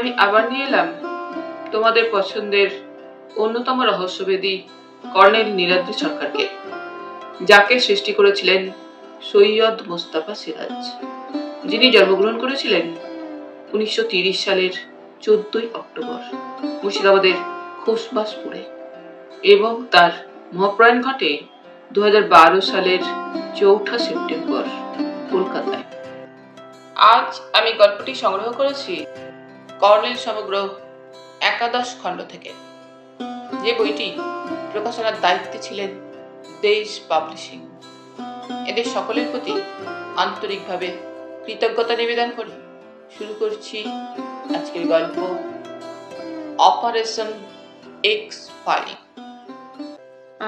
আমি আবার নিয়ে এলাম তোমাদের পছন্দের অন্যতম রহস্যভেদী কর্নেল নীলাদ্রি সরকারকে, যাকে সৃষ্টি করেছিলেন সৈয়দ মোস্তফা সিরাজ, যিনি জন্মগ্রহণ করেছিলেন 1930 সালের 14ই অক্টোবর মুর্শিদাবাদের খোসবাসপুরে এবং তার মহাপ্রয়াণ ঘটে 2012 সালের 4 সেপ্টেম্বর কলকাতায়। আজ আমি গল্পটি সংগ্রহ করেছি কর্নেল সমগ্র একাদশ খণ্ড থেকে, যে বইটি প্রকাশনার দায়িত্বে ছিলেন দেশ পাবলিশিং। এদের সকলের প্রতি আন্তরিকভাবে কৃতজ্ঞতা নিবেদন করে শুরু করছি আজকের গল্প অপারেশন এক্স ফাইলিং।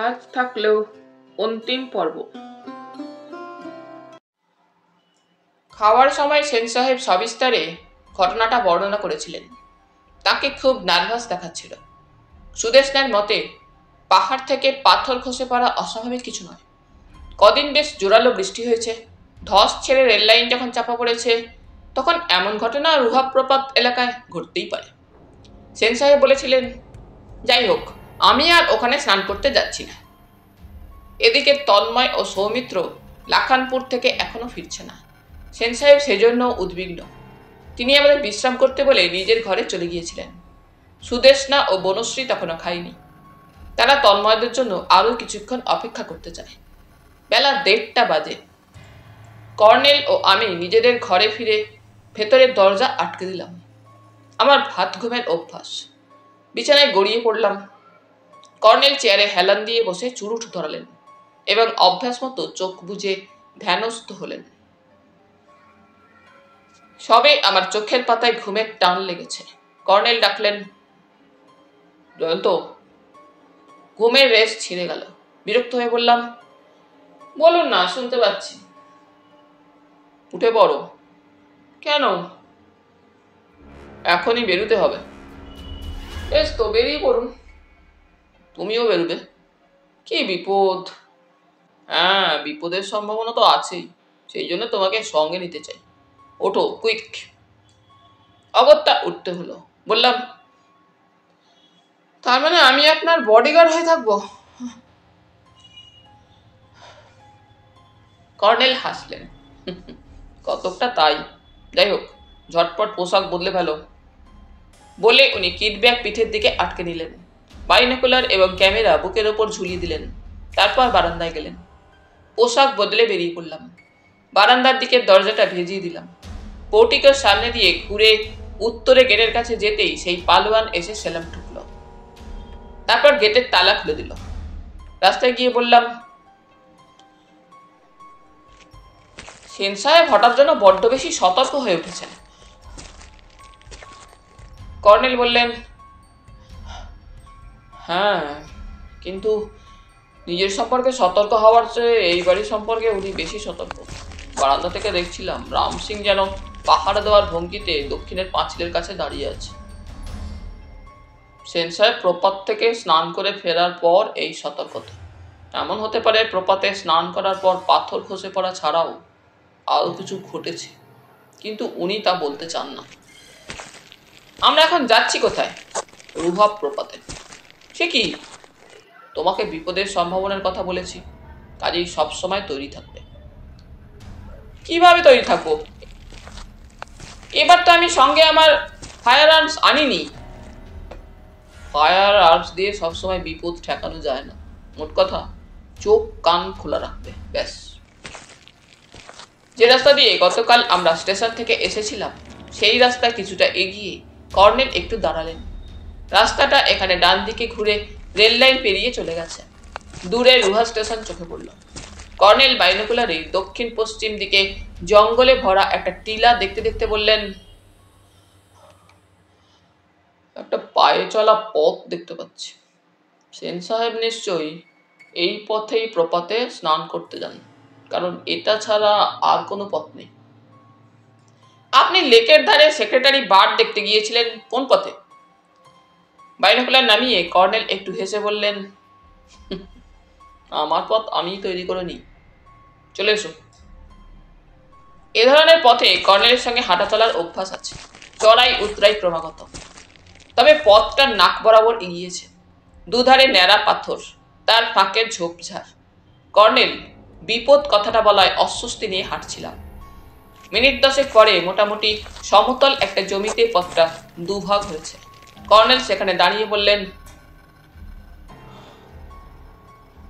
আজ থাকলেও অন্তিম পর্ব। খাওয়ার সময় সেন সাহেব সবিস্তারে ঘটনাটা বর্ণনা করেছিলেন। তাকে খুব নার্ভাস দেখাচ্ছিল। সুদেশনার মতে পাহাড় থেকে পাথর খসে পড়া অস্বাভাবিক কিছু নয়। কদিন বেশ জোরালো বৃষ্টি হয়েছে। ধস ছেড়ে রেল লাইন যখন চাপা পড়েছে তখন এমন ঘটনা রুহাব প্রপাত এলাকায় ঘটতেই পারে। সেন সাহেব বলেছিলেন, যাই হোক, আমি আর ওখানে স্নান করতে যাচ্ছি না। এদিকে তন্ময় ও সৌমিত্র লাখানপুর থেকে এখনো ফিরছে না। সেন সাহেব সেজন্য উদ্বিগ্ন। তিনি আমাদের বিশ্রাম করতে বলে নিজের ঘরে চলে গিয়েছিলেন। সুদেশনা ও বনশ্রী তখনও খায়নি। তারা তন্ময়দের জন্য আরও কিছুক্ষণ অপেক্ষা করতে চায়। বেলা 1:30 বাজে। কর্নেল ও আমি নিজেদের ঘরে ফিরে ভেতরের দরজা আটকে দিলাম। আমার ভাত ঘুমের অভ্যাস। বিছানায় গড়িয়ে পড়লাম। কর্নেল চেয়ারে হেলান দিয়ে বসে চুরুট ধরালেন এবং অভ্যাস মতো চোখ বুজে ধ্যানস্থ হলেন। সবে আমার চোখের পাতায় ঘুমের টান লেগেছে। কর্নেল ডাকলেন, জয়ন্ত। ঘুমের রেশ ছিঁড়ে গেল। বিরক্ত হয়ে বললাম, বলুন না, শুনতে পাচ্ছি। উঠে পড়ো। কেন? এখনই বেরোতে হবে। বেশ তো, বেরিয়ে পড়ুন। তুমিও বেরোবে? কি বিপদ! হ্যাঁ, বিপদের সম্ভাবনা তো আছেই, সেই জন্য তোমাকে সঙ্গে নিতে চাই। ওঠো, কুইক। অগত্যা উঠতে হলো। বললাম, তার মানে আমি আপনার বডিগার্ড হয়ে থাকবো? কর্নেল হাসলেন। কতকটা তাই। যাই হোক, ঝটপট পোশাক বদলে ফেলো। বলে উনি কিট ব্যাগ পিঠের দিকে আটকে নিলেন। বাইনোকুলার এবং ক্যামেরা বুকের ওপর ঝুলিয়ে দিলেন। তারপর বারান্দায় গেলেন। পোশাক বদলে বেরিয়ে পড়লাম। বারান্দার দিকের দরজাটা ভেজিয়ে দিলাম। পোর্টিকের সামনে দিয়ে ঘুরে উত্তরে গেটের কাছে যেতেই সেই পালোয়ান এসে সেলাম ঠুকল। তারপর গেটের তালা খুলে দিল। রাস্তায় গিয়ে বললাম, সেন সাহেব হঠাৎ যেন বড্ড বেশি সতর্ক হয়ে উঠেছেন। কর্নেল বললেন, হ্যাঁ, কিন্তু নিজের সম্পর্কে সতর্ক হওয়ার চেয়ে এই বাড়ির সম্পর্কে উনি বেশি সতর্ক। বারান্দা থেকে দেখছিলাম রাম সিং যেন পাহাড় দেওয়ার ভঙ্গিতে দক্ষিণের পাঁচিলের কাছে দাঁড়িয়ে আছে। সেন সাহেব প্রপাত থেকে স্নান করে ফেরার পর এই সতর্কতা। এমন হতে পারে প্রপাতে স্নান করার পর পাথর খসে পড়া ছাড়াও আরও কিছু ঘটেছে, কিন্তু উনি তা বলতে চান না। আমরা এখন যাচ্ছি কোথায়? রুহাব প্রপাতে। সে কি? তোমাকে বিপদের সম্ভাবনার কথা বলেছি, কাজেই সবসময় তৈরি থাকবে। কিভাবে তৈরি থাকবো? এবার তো আমি সঙ্গে আমার ফায়ার আর্মস আনিনি। ফায়ার আর্মস দিয়ে সবসময় বিপদ ঠেকানো যায় না। মোট কথা, চোখ কান খোলা রাখবে, ব্যাস। যে রাস্তা দিয়ে গতকাল আমরা স্টেশন থেকে এসেছিলাম সেই রাস্তায় কিছুটা এগিয়ে কর্নেল একটু দাঁড়ালেন। রাস্তাটা এখানে ডান দিকে ঘুরে রেল লাইন পেরিয়ে চলে গেছে। দূরে রুহা স্টেশন চোখে পড়ল। কর্নেল বাইনোকুলারে দক্ষিণ পশ্চিম দিকে জঙ্গলে ভরা একটা টিলা দেখতে দেখতে বললেন, একটা পায়ে চলা পথ দেখতে পাচ্ছি। সেন সাহেব নিশ্চয়ই এই পথেই প্রপাতে স্নান করতে যান, কারণ এটা ছাড়া আর কোনো পথ নেই। আপনি লেকের ধারে সেক্রেটারি বার্ড দেখতে গিয়েছিলেন কোন পথে? বাইনোকুলার নামিয়ে কর্নেল একটু হেসে বললেন, আমার পথ আমিই তৈরি করে নিই। চলে এসো। এ ধরনের পথে কর্নেলের সঙ্গে হাঁটা চলার অভ্যাস আছে। চড়াই উতরাই ক্রমাগত। তবে পথটা নাক বরাবর এগিয়েছে, দুধারে ন্যাড়া পাথর, তার ফাঁকের ঝোপঝাড়। কর্নেল, বিপদ কথাটা বলায় অস্বস্তি নিয়ে হাঁটছিলাম। মিনিট 10 পরে মোটামুটি সমতল একটা জমিতে পথটা দুভাগ হয়েছে। কর্নেল সেখানে দাঁড়িয়ে বললেন,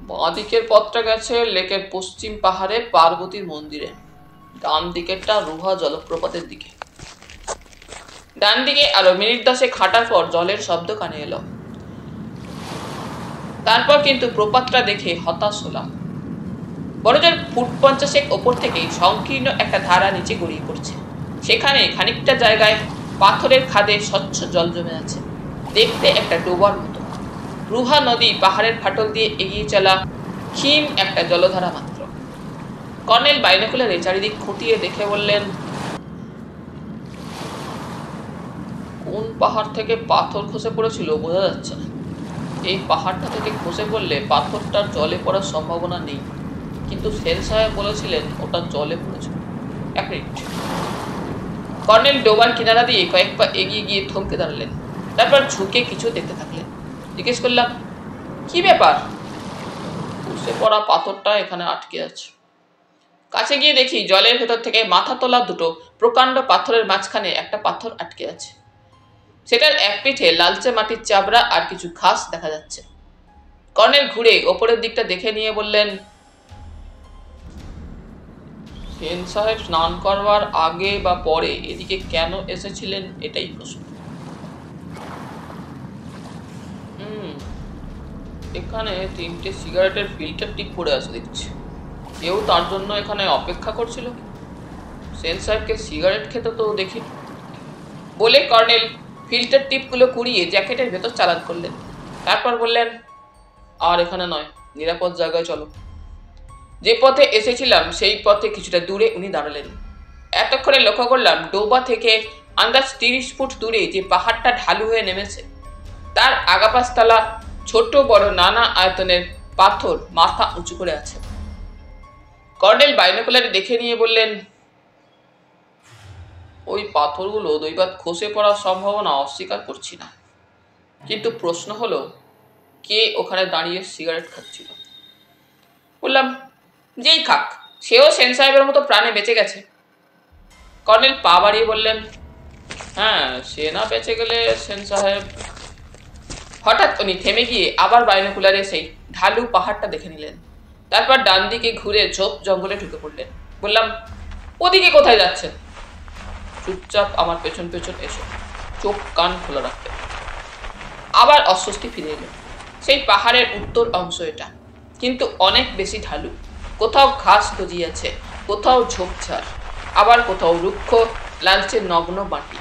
বাঁ দিকের পথটা গেছে লেকের পশ্চিম পাহাড়ে পার্বতীর মন্দিরে, ডান দিকেরটা রুহা জলপ্রপাতের দিকে। ডান দিকে আরো মিনিট 10 হাঁটার পর জলের শব্দ কানে এলো। তারপর কিন্তু প্রপাতটা দেখে হতাশ হলাম। বড়জোর ফুট 50 ওপর থেকে সংকীর্ণ একটা ধারা নিচে গড়িয়ে পড়ছে। সেখানে খানিকটা জায়গায় পাথরের খাদে স্বচ্ছ জল জমে আছে, দেখতে একটা ডোবার মতো। রুহা নদী পাহাড়ের ফাটল দিয়ে এগিয়ে চলা ক্ষীণ একটা জলধারা মাত্র। কর্নেল বাইনোকুলারে চারিদিক খুঁটিয়ে দেখে বললেন, কোন পাহাড় থেকে পাথর খসে পড়েছিল বোঝা যাচ্ছে না। এই পাহাড়টা থেকে খসে পড়লে পাথরটার জলে পড়ার সম্ভাবনা নেই, কিন্তু সেন সাহেব বলেছিলেন ওটা জলে পড়েছিল। এক মিনিট। কর্নেল ডোবার কিনারা দিয়ে কয়েক পা এগিয়ে গিয়ে থমকে দাঁড়ালেন, তারপর ঝুঁকে কিছু দেখতে থাকলেন। জিজ্ঞেস করলাম, কি ব্যাপার? খসে পড়া পাথরটা এখানে আটকে আছে। কাছে গিয়ে দেখি জলের ভেতর থেকে মাথা তোলা দুটো প্রকাণ্ড পাথরের মাঝখানে একটা পাথর আটকে আছে। সেটার এক পিঠে লালচে মাটির চাবড়া আর কিছু ঘাস দেখা যাচ্ছে। কর্নেল ঘুরে ওপরের দিকটা দেখে নিয়ে বললেন, সেন সাহেব স্নান করবার আগে বা পরে এদিকে কেন এসেছিলেন এটাই প্রশ্ন। এখানে 3টে সিগারেটের ফিল্টার টিপ পড়ে আছে দেখছি। কেউ তার জন্য এখানে অপেক্ষা করছিল। সেন সাহেবকে সিগারেট খেতে তো দেখি। বলে কর্নেল ফিল্টার টিপগুলো কুড়িয়ে জ্যাকেটের ভেতর চালান করলেন। তারপর বললেন, আর এখানে নয়, নিরাপদ জায়গায় চলো। যে পথে এসেছিলাম সেই পথে কিছুটা দূরে উনি দাঁড়ালেন। এতক্ষণে লক্ষ্য করলাম ডোবা থেকে আন্দাজ 30 ফুট দূরে যে পাহাড়টা ঢালু হয়ে নেমেছে, তার আগাপাশতলা ছোট বড় নানা আয়তনের পাথর মাথা উঁচু করে আছে। কর্নেল বাইনোকুলারে দেখে নিয়ে বললেন, ওই পাথরগুলো দৈবাত খসে পড়ার সম্ভাবনা অস্বীকার করছি না, কিন্তু প্রশ্ন হলো কে ওখানে দাঁড়িয়ে সিগারেট খাচ্ছিল। বললাম, যেই খাক, সেও সেন সাহেবের মতো প্রাণে বেঁচে গেছে। কর্নেল পা বাড়িয়ে বললেন, হ্যাঁ, সে না বেঁচে গেলে সেন সাহেব। হঠাৎ উনি থেমে গিয়ে আবার বাইনোকুলারে সেই ঢালু পাহাড়টা দেখে নিলেন। তারপর ডান দিকে ঘুরে ঝোপ জঙ্গলে ঢুকে পড়লেন। বললাম, ওদিকে কোথায় যাচ্ছেন? চুপচাপ আমার পেছন পেছন এসো, চোখ কান খোলা রাখতে। আবার অস্বস্তি ফিরে এলো। সেই পাহাড়ের উত্তর অংশ এটা, কিন্তু অনেক বেশি ঢালু। কোথাও ঘাস গজিয়েছে, কোথাও ঝোপঝাড়, আবার কোথাও রুক্ষ লালচে নগ্ন মাটি।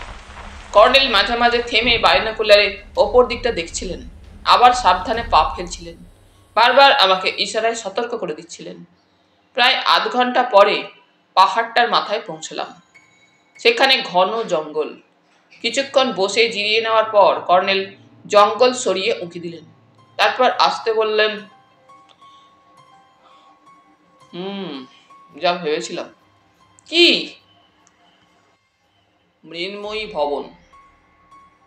কর্নেল মাঝে মাঝে থেমে বাইনোকুলারে ওপর দিকটা দেখছিলেন, আবার সাবধানে পা ফেলছিলেন, বারবার আমাকে ইশারায় সতর্ক করে দিচ্ছিলেন। প্রায় আধ ঘন্টা পরে পাহাড়টার মাথায় পৌঁছলাম। সেখানে ঘন জঙ্গল। কিছুক্ষণ বসে জিরিয়ে নেওয়ার পর কর্নেল জঙ্গল সরিয়ে উঁকি দিলেন। তারপর আসতে বললেন, যা ভেবেছিলাম। কি? মৃন্ময়ী ভবন।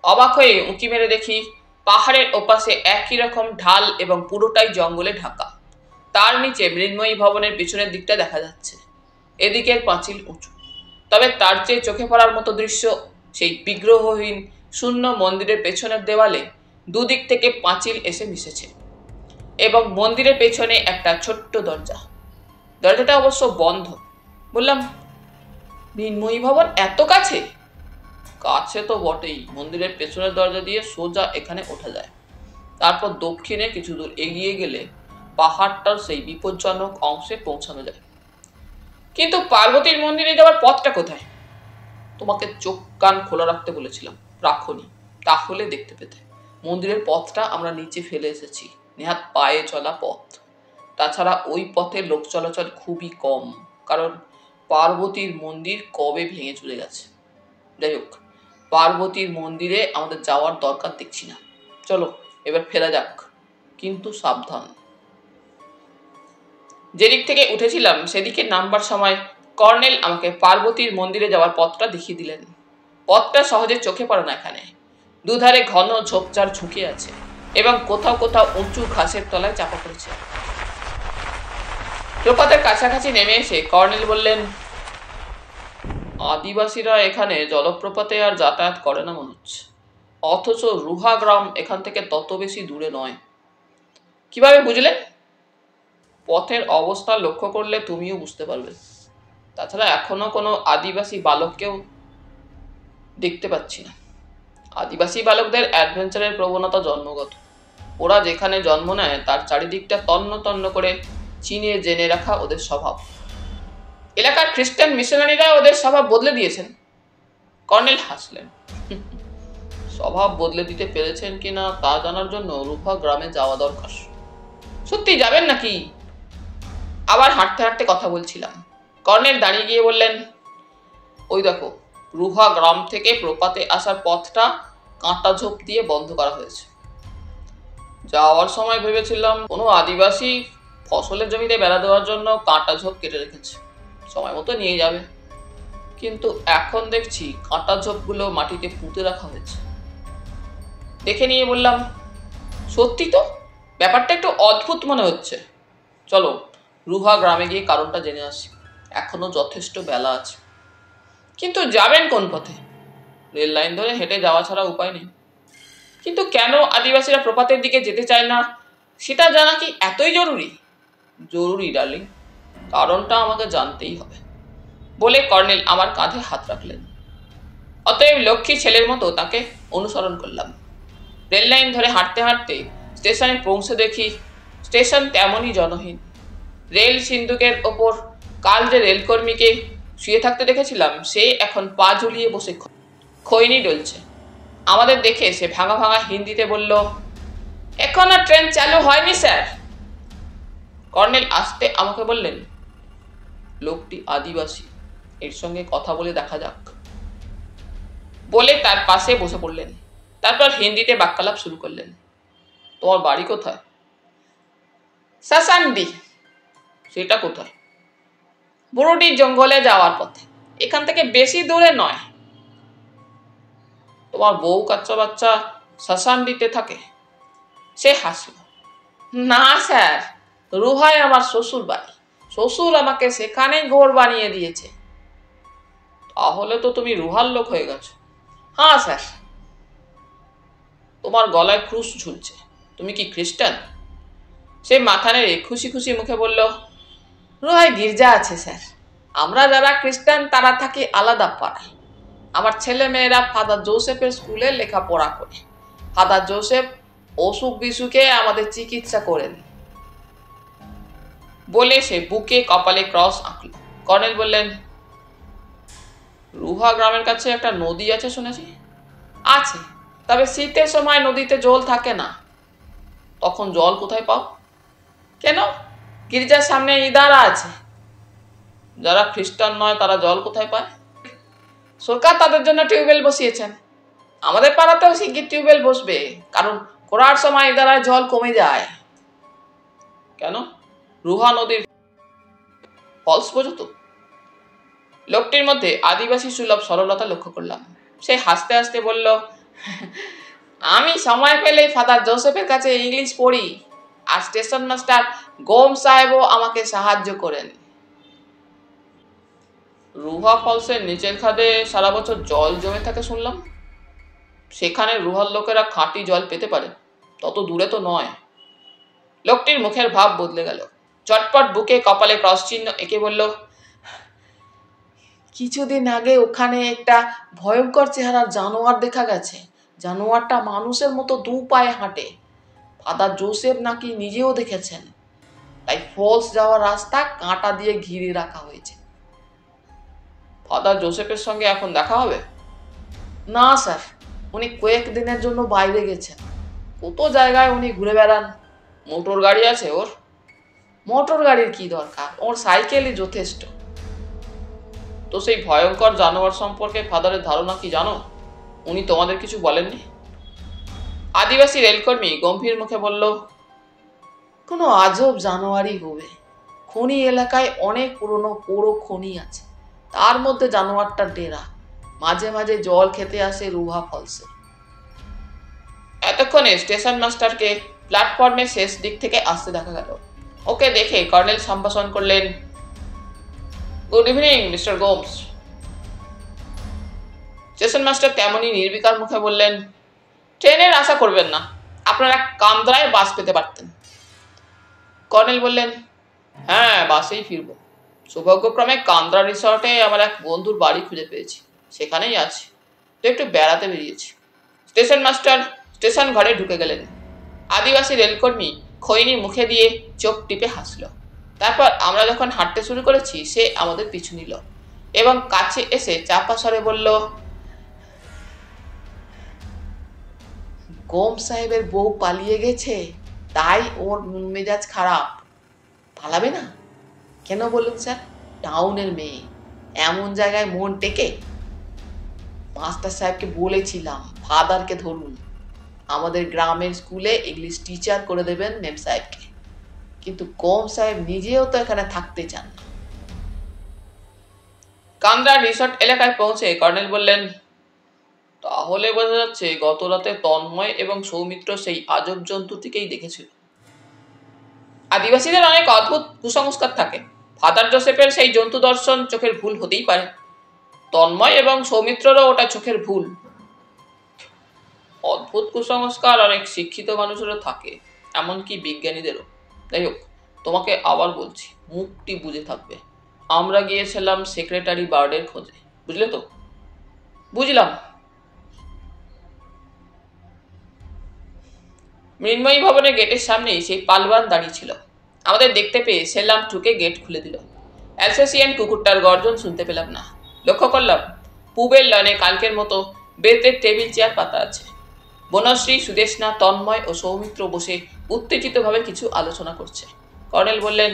অবাক হয়ে উঁকি মেরে দেখি পাহাড়ের ওপাশে একই রকম ঢাল এবং পুরোটাই জঙ্গলে ঢাকা। তার নিচে মৃন্ময়ী ভবনের পিছনের দিকটা দেখা যাচ্ছে। এদিকের পাঁচিল উঁচু, তবে তার চেয়ে চোখে পড়ার মতো দৃশ্য সেই বিগ্রহহীন শূন্য মন্দিরের পেছনের দেওয়ালে দুদিক থেকে পাঁচিল এসে মিশেছে, এবং মন্দিরের পেছনে একটা ছোট্ট দরজা। দরজাটা অবশ্য বন্ধ। বললাম, মৃন্ময়ী ভবন এত কাছে? কাছে তো বটেই, মন্দিরের পেছনের দরজা দিয়ে সোজা এখানে ওঠা যায়। তারপর দক্ষিণে কিছু দূর এগিয়ে গেলে পাহাড়টার সেই বিপজ্জনক অংশে পৌঁছানো যায়। কিন্তু পার্বতীর মন্দিরে যাওয়ার পথটা কোথায়? তোমাকে চোখ কান খোলা রাখতে বলেছিলাম, রাখোনি। তাহলে দেখতে পেতে মন্দিরের পথটা আমরা নিচে ফেলে এসেছি, নেহাত পায়ে চলা পথ। তাছাড়া ওই পথে লোক চলাচল খুবই কম, কারণ পার্বতীর মন্দির কবে ভেঙে চলে গেছে। যাই হোক, পার্বতীর মন্দিরে আমাদের যাওয়ার দরকার দেখছি না। চলো এবার ফেরা যাক, কিন্তু সাবধান। যেদিক থেকে উঠেছিলাম সেদিকে নামবার সময় কর্নেল আমাকে পার্বতীর মন্দিরে যাওয়ার পথটা দেখিয়ে দিলেন। পথটা সহজে চোখে পড়ে না এখানে। দুধারে ঘন ঝোপঝাড় ঝুঁকে আছে এবং কোথাও কোথাও উঁচু ঘাসের তলায় চাপা পড়েছে। প্রপাতের কাছাকাছি নেমে এসে কর্নেল বললেন, আদিবাসীরা এখানে জলপ্রপাতে আর যাতায়াত করে না মনে হচ্ছে, অথচ রুহা গ্রাম এখান থেকে তত বেশি দূরে নয়। কিভাবে বুঝলেন? পথের অবস্থা লক্ষ্য করলে তুমিও বুঝতে পারবে। তাছাড়া এখনো কোনো আদিবাসী বালককেও দেখতে পাচ্ছি না। আদিবাসী বালকদের অ্যাডভেঞ্চারের প্রবণতা জন্মগত। ওরা যেখানে জন্ম নেয় তার চারিদিকটা তন্ন তন্ন করে চিনিয়ে জেনে রাখা ওদের স্বভাব। এলাকার খ্রিস্টান মিশনারিরা ওদের স্বভাব বদলে দিয়েছেন। কর্নেল হাসলেন। স্বভাব বদলে দিতে পেরেছেন কিনা তা জানার জন্য রুহা গ্রামে যাওয়া দরকার। সত্যি যাবেন নাকি? আবার হাঁটতে হাঁটতে কথা বলছিলাম। কর্নেল দাঁড়িয়ে গিয়ে বললেন, ওই দেখো, রুহা গ্রাম থেকে প্রপাতে আসার পথটা কাঁটা ঝোপ দিয়ে বন্ধ করা হয়েছে। যাওয়ার সময় ভেবেছিলাম কোনো আদিবাসী ফসলের জমিতে বেড়া দেওয়ার জন্য কাঁটা ঝোপ কেটে রেখেছে, সময় মতো নিয়ে যাবে। কিন্তু এখন দেখছি কাঁটা ঝোপগুলো মাটিতে পুঁতে রাখা হয়েছে। দেখে নিয়ে বললাম, সত্যি তো, ব্যাপারটা একটু অদ্ভুত মনে হচ্ছে। চলো রুহা গ্রামে গিয়ে কারণটা জেনে আসি, এখনো যথেষ্ট বেলা আছে। কিন্তু যাবেন কোন পথে? রেল লাইন ধরে হেঁটে যাওয়া ছাড়া উপায় নেই। কিন্তু কেন আদিবাসীরা প্রপাতের দিকে যেতে চায় না সেটা জানা কি এতই জরুরি? জরুরি ডার্লিং, কারণটা আমাকে জানতেই হবে, বলে কর্নেল আমার কাঁধে হাত রাখলেন। অতএব লক্ষ্মী ছেলের মতো তাকে অনুসরণ করলাম। রেল লাইন ধরে হাঁটতে হাঁটতে স্টেশনে পৌঁছে দেখি স্টেশন তেমনই জনহীন। রেল সিন্দুকের ওপর কাল যে রেলকর্মীকে শুয়ে থাকতে দেখেছিলাম সে এখন পা ঝুলিয়ে বসে খৈনি ডলছে। আমাদের দেখে সে ভাঙা ভাঙা হিন্দিতে বলল, এখনো ট্রেন চালু হয়নি স্যার। কর্নেল আসতে আমাকে বললেন, লোকটি আদিবাসী, এর সঙ্গে কথা বলে দেখা যাক, বলে তার পাশে বসে পড়লেন। তারপর হিন্দিতে বাক্যালাপ শুরু করলেন। তোমার বাড়ি কোথায়? সাসান্ডি। সেটা কোথায়? বুরুডি জঙ্গলে যাওয়ার পথে, এখান থেকে বেশি দূরে নয়। তোমার বউ কাচ্চা বাচ্চা সাসান্ডিতে থাকে? সে হাসল। না স্যার, রুহায় আমার শ্বশুর বাড়ি, শ্বশুর আমাকে সেখানেই ঘর বানিয়ে দিয়েছে। তাহলে তো তুমি রুহার লোক হয়ে গেছো। হ্যাঁ স্যার। তোমার গলায় ক্রুশ ঝুলছে, তুমি কি খ্রিস্টান? সে মাথা নেড়ে খুশি খুশি মুখে বলল, রুহায় গির্জা আছে স্যার, আমরা যারা খ্রিস্টান তারা থাকি আলাদা পাড়ায়। আমার ছেলে মেয়েরা ফাদার জোসেফের স্কুলে লেখাপড়া করে। ফাদার জোসেফ অসুখ বিসুখে আমাদের চিকিৎসা করেন। বলে সে বুকে কপালে ক্রস আঁকল। কর্নেল বললেন, রুহা গ্রামের কাছে একটা নদী আছে শুনেছি। আছে, তবে শীতের সময় নদীতে জল থাকে না। তখন জল কোথায় পাও? কেন, গির্জার সামনে ইদারা আছে। যারা খ্রিস্টান নয় তারা জল কোথায় পায়? সরকার তাদের জন্য টিউবওয়েল বসিয়েছেন। আমাদের পাড়াতেও শিগগির টিউবওয়েল বসবে, কারণ খরার সময় ইদারায় জল কমে যায়। কেন, রুহা নদীর ফলস বোঝো? লোকটির মধ্যে আদিবাসী সুলভ সরলতা লক্ষ্য করলাম। সে হাসতে হাসতে বলল, আমি সময় পেলে ফাদার জোসেফের কাছে ইংলিশ পড়ি, আর স্টেশন মাস্টার গোম সাহেবও আমাকে সাহায্য করেন। রুহা ফলসের নিচের খাদে সারা বছর জল জমে থাকে শুনলাম। সেখানে রুহার লোকেরা খাঁটি জল পেতে পারে, তত দূরে তো নয়। লোকটির মুখের ভাব বদলে গেল। চটপট বুকে কপালে ক্রস চিহ্ন এঁকে বলল, কিছুদিন আগে ওখানে একটা ভয়ঙ্কর চেহারার জানোয়ার দেখা গেছে। জানোয়ারটা মানুষের মতো দু পায়ে হাঁটে। ফাদার জোসেফ নাকি নিজেও দেখেছেন। তাই ফলস যাওয়ার রাস্তা কাঁটা দিয়ে ঘিরে রাখা হয়েছে। ফাদার জোসেফের সঙ্গে এখন দেখা হবে? না স্যার, উনি কয়েকদিনের জন্য বাইরে গেছেন। কত জায়গায় উনি ঘুরে বেড়ান। মোটর গাড়ি আছে ওর। মোটর গাড়ির কি দরকার, ওর সাইকেলই যথেষ্ট। তো সেই ভয়ঙ্কর জানোয়ার সম্পর্কে ফাদারের ধারণা কি জানো? উনি তোমাদের কিছু বলেননি? আদিবাসী রেলকর্মী গম্ভীর মুখে বলল, কোনো আজব জানোয়ারই হবে। খনি এলাকায় অনেক পুরনো পোড়ো খনি আছে, তার মধ্যে জানোয়ারটা ডেরা। মাঝে মাঝে জল খেতে আসে রুহা ফলসে। এতক্ষণে স্টেশন মাস্টারকে প্ল্যাটফর্মের শেষ দিক থেকে আসতে দেখা গেল। ওকে দেখে কর্নেল সম্ভাষণ করলেন, good evening mister Gomes. Station master তেমনই নির্বিকার মুখে বললেন, ট্রেনের আশা করবেন না, আপনারা কান্দ্রায় বাস পেতে পারতেন। কর্নেল বললেন, হ্যাঁ বাসেই ফিরব। সৌভাগ্যক্রমে কান্দ্রা রিসর্টে আমার এক বন্ধুর বাড়ি খুঁজে পেয়েছি, সেখানেই আছি, তো একটু বেড়াতে বেরিয়েছি। স্টেশন মাস্টার স্টেশন ঘরে ঢুকে গেলেন। আদিবাসী রেলকর্মী খৈনি মুখে দিয়ে চোখ টিপে হাসল। তারপর আমরা যখন হাঁটতে শুরু করেছি সে আমাদের পিছু নিল এবং কাছে এসে চাপা স্বরে বলল, গোম সাহেবের বউ পালিয়ে গেছে, তাই ওর মন মেজাজ খারাপ। পালাবে না কেন বলুন স্যার? টাউনের মেয়ে, এমন জায়গায় মন টেকে? মাস্টার সাহেবকে বলেছিলাম ফাদারকে ধরুন, আমাদের গ্রামের স্কুলে ইংলিশ টিচার করে দেবেন মেম সাহেবকে, কিন্তু গোম সাহেব নিজেও তো এখানে থাকতে চান না। কান্দ্রা রিসর্ট এলাকায় পৌঁছে কর্নেল বললেন, তাহলে বোঝা যাচ্ছে গত রাতে তন্ময় এবং সৌমিত্র সেই আজব জন্তুটিকেই দেখেছিল। আদিবাসীদের অনেক অদ্ভুত কুসংস্কার থাকে। ফাদার জোসেফের সেই জন্তু দর্শন চোখের ভুল হতেই পারে, তন্ময় এবং সৌমিত্ররও ওটা চোখের ভুল। অদ্ভুত কুসংস্কার অনেক শিক্ষিত মানুষেরও থাকে, এমনকি বিজ্ঞানীদেরও। যাই হোক, তোমাকে আবার বলছি, মুখটি বুঝে থাকবে। আমরা গিয়েছিলাম সেক্রেটারি বার্ডের খোঁজে, বুঝলে তো? বুঝলাম। মৃন্ময়ী ভবনের গেটের সামনেই সেই পালওয়ান দাঁড়িয়ে ছিল। আমাদের দেখতে পেয়ে সেলাম ঠুকে গেট খুলে দিল। অ্যালসেসিয়ান কুকুরটার গর্জন শুনতে পেলাম না। লক্ষ্য করলাম পূবের লনে কালকের মতো বেতের টেবিল চেয়ার পাতা আছে। বনশ্রী, সুদেশনা, তন্ময় ও সৌমিত্র বসে উত্তেজিতভাবে কিছু আলোচনা করছে। কর্নেল বললেন,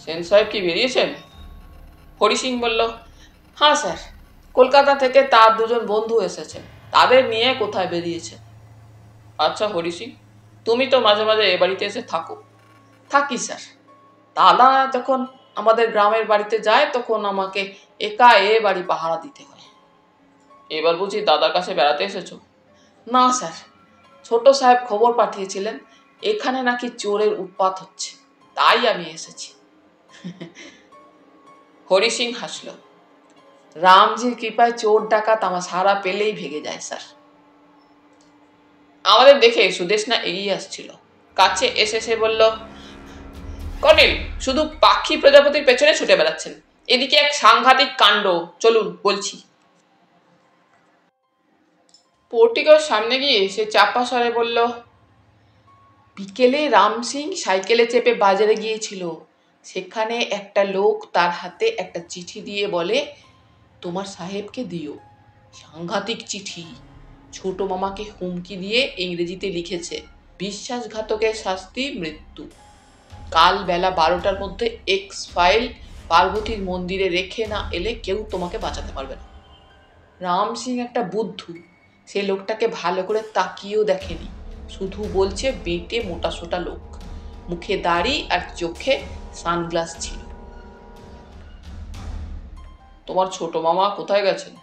সেন সাহেব কি বেরিয়েছেন? হরি সিং বলল, হ্যাঁ স্যার, কলকাতা থেকে তার দুজন বন্ধু এসেছেন, তাদের নিয়ে কোথায় বেরিয়েছে। আচ্ছা হরি সিং, তুমি তো মাঝে মাঝে এ বাড়িতে এসে থাকো। থাকি স্যার, দাদা যখন আমাদের গ্রামের বাড়িতে যায় তখন আমাকে একা এ বাড়ি পাহারা দিতে হয়। এবার বুঝি দাদার কাছে বেড়াতে এসেছো? না স্যার, ছোট সাহেব খবর পাঠিয়েছিলেন এখানে নাকি চোরের উৎপাত হচ্ছে, তাই আমি এসেছি। হরি সিং হাসল। রামজির কৃপায় চোর ডাকাত আমার সারা পেলেই ভেগে যায় স্যার। আমাদের দেখে সুদেশনা এগিয়ে আসছিল। কাছে এসে সে বলল, কর্নেল শুধু পাখি প্রজাপতির পেছনে ছুটে বেড়াচ্ছেন, এদিকে এক সাংঘাতিক কাণ্ড, চলুন বলছি। পোর্টিকোর সামনে গিয়ে সে চাপা স্বরে বলল, বিকেলে রাম সিং সাইকেলে চেপে বাজারে গিয়েছিল, সেখানে একটা লোক তার হাতে একটা চিঠি দিয়ে বলে, তোমার সাহেবকে দিও। সাংঘাতিক চিঠি, ছোট মামাকে হুমকি দিয়ে ইংরেজিতে লিখেছে, বিশ্বাসঘাতকের শাস্তি মৃত্যু। কাল বেলা 12টার মধ্যে এক্স ফাইল পার্বতীর মন্দিরে রেখে না এলে কেউ তোমাকে বাঁচাতে পারবে না। রাম সিং একটা বুদ্ধু, সে লোকটাকে ভালো করে তাকিয়েও দেখেনি, শুধু বলছে বেটে মোটাসোটা লোক, মুখে দাড়ি আর চোখে সানগ্লাস ছিল। তোমার ছোট মামা কোথায় গেছেন?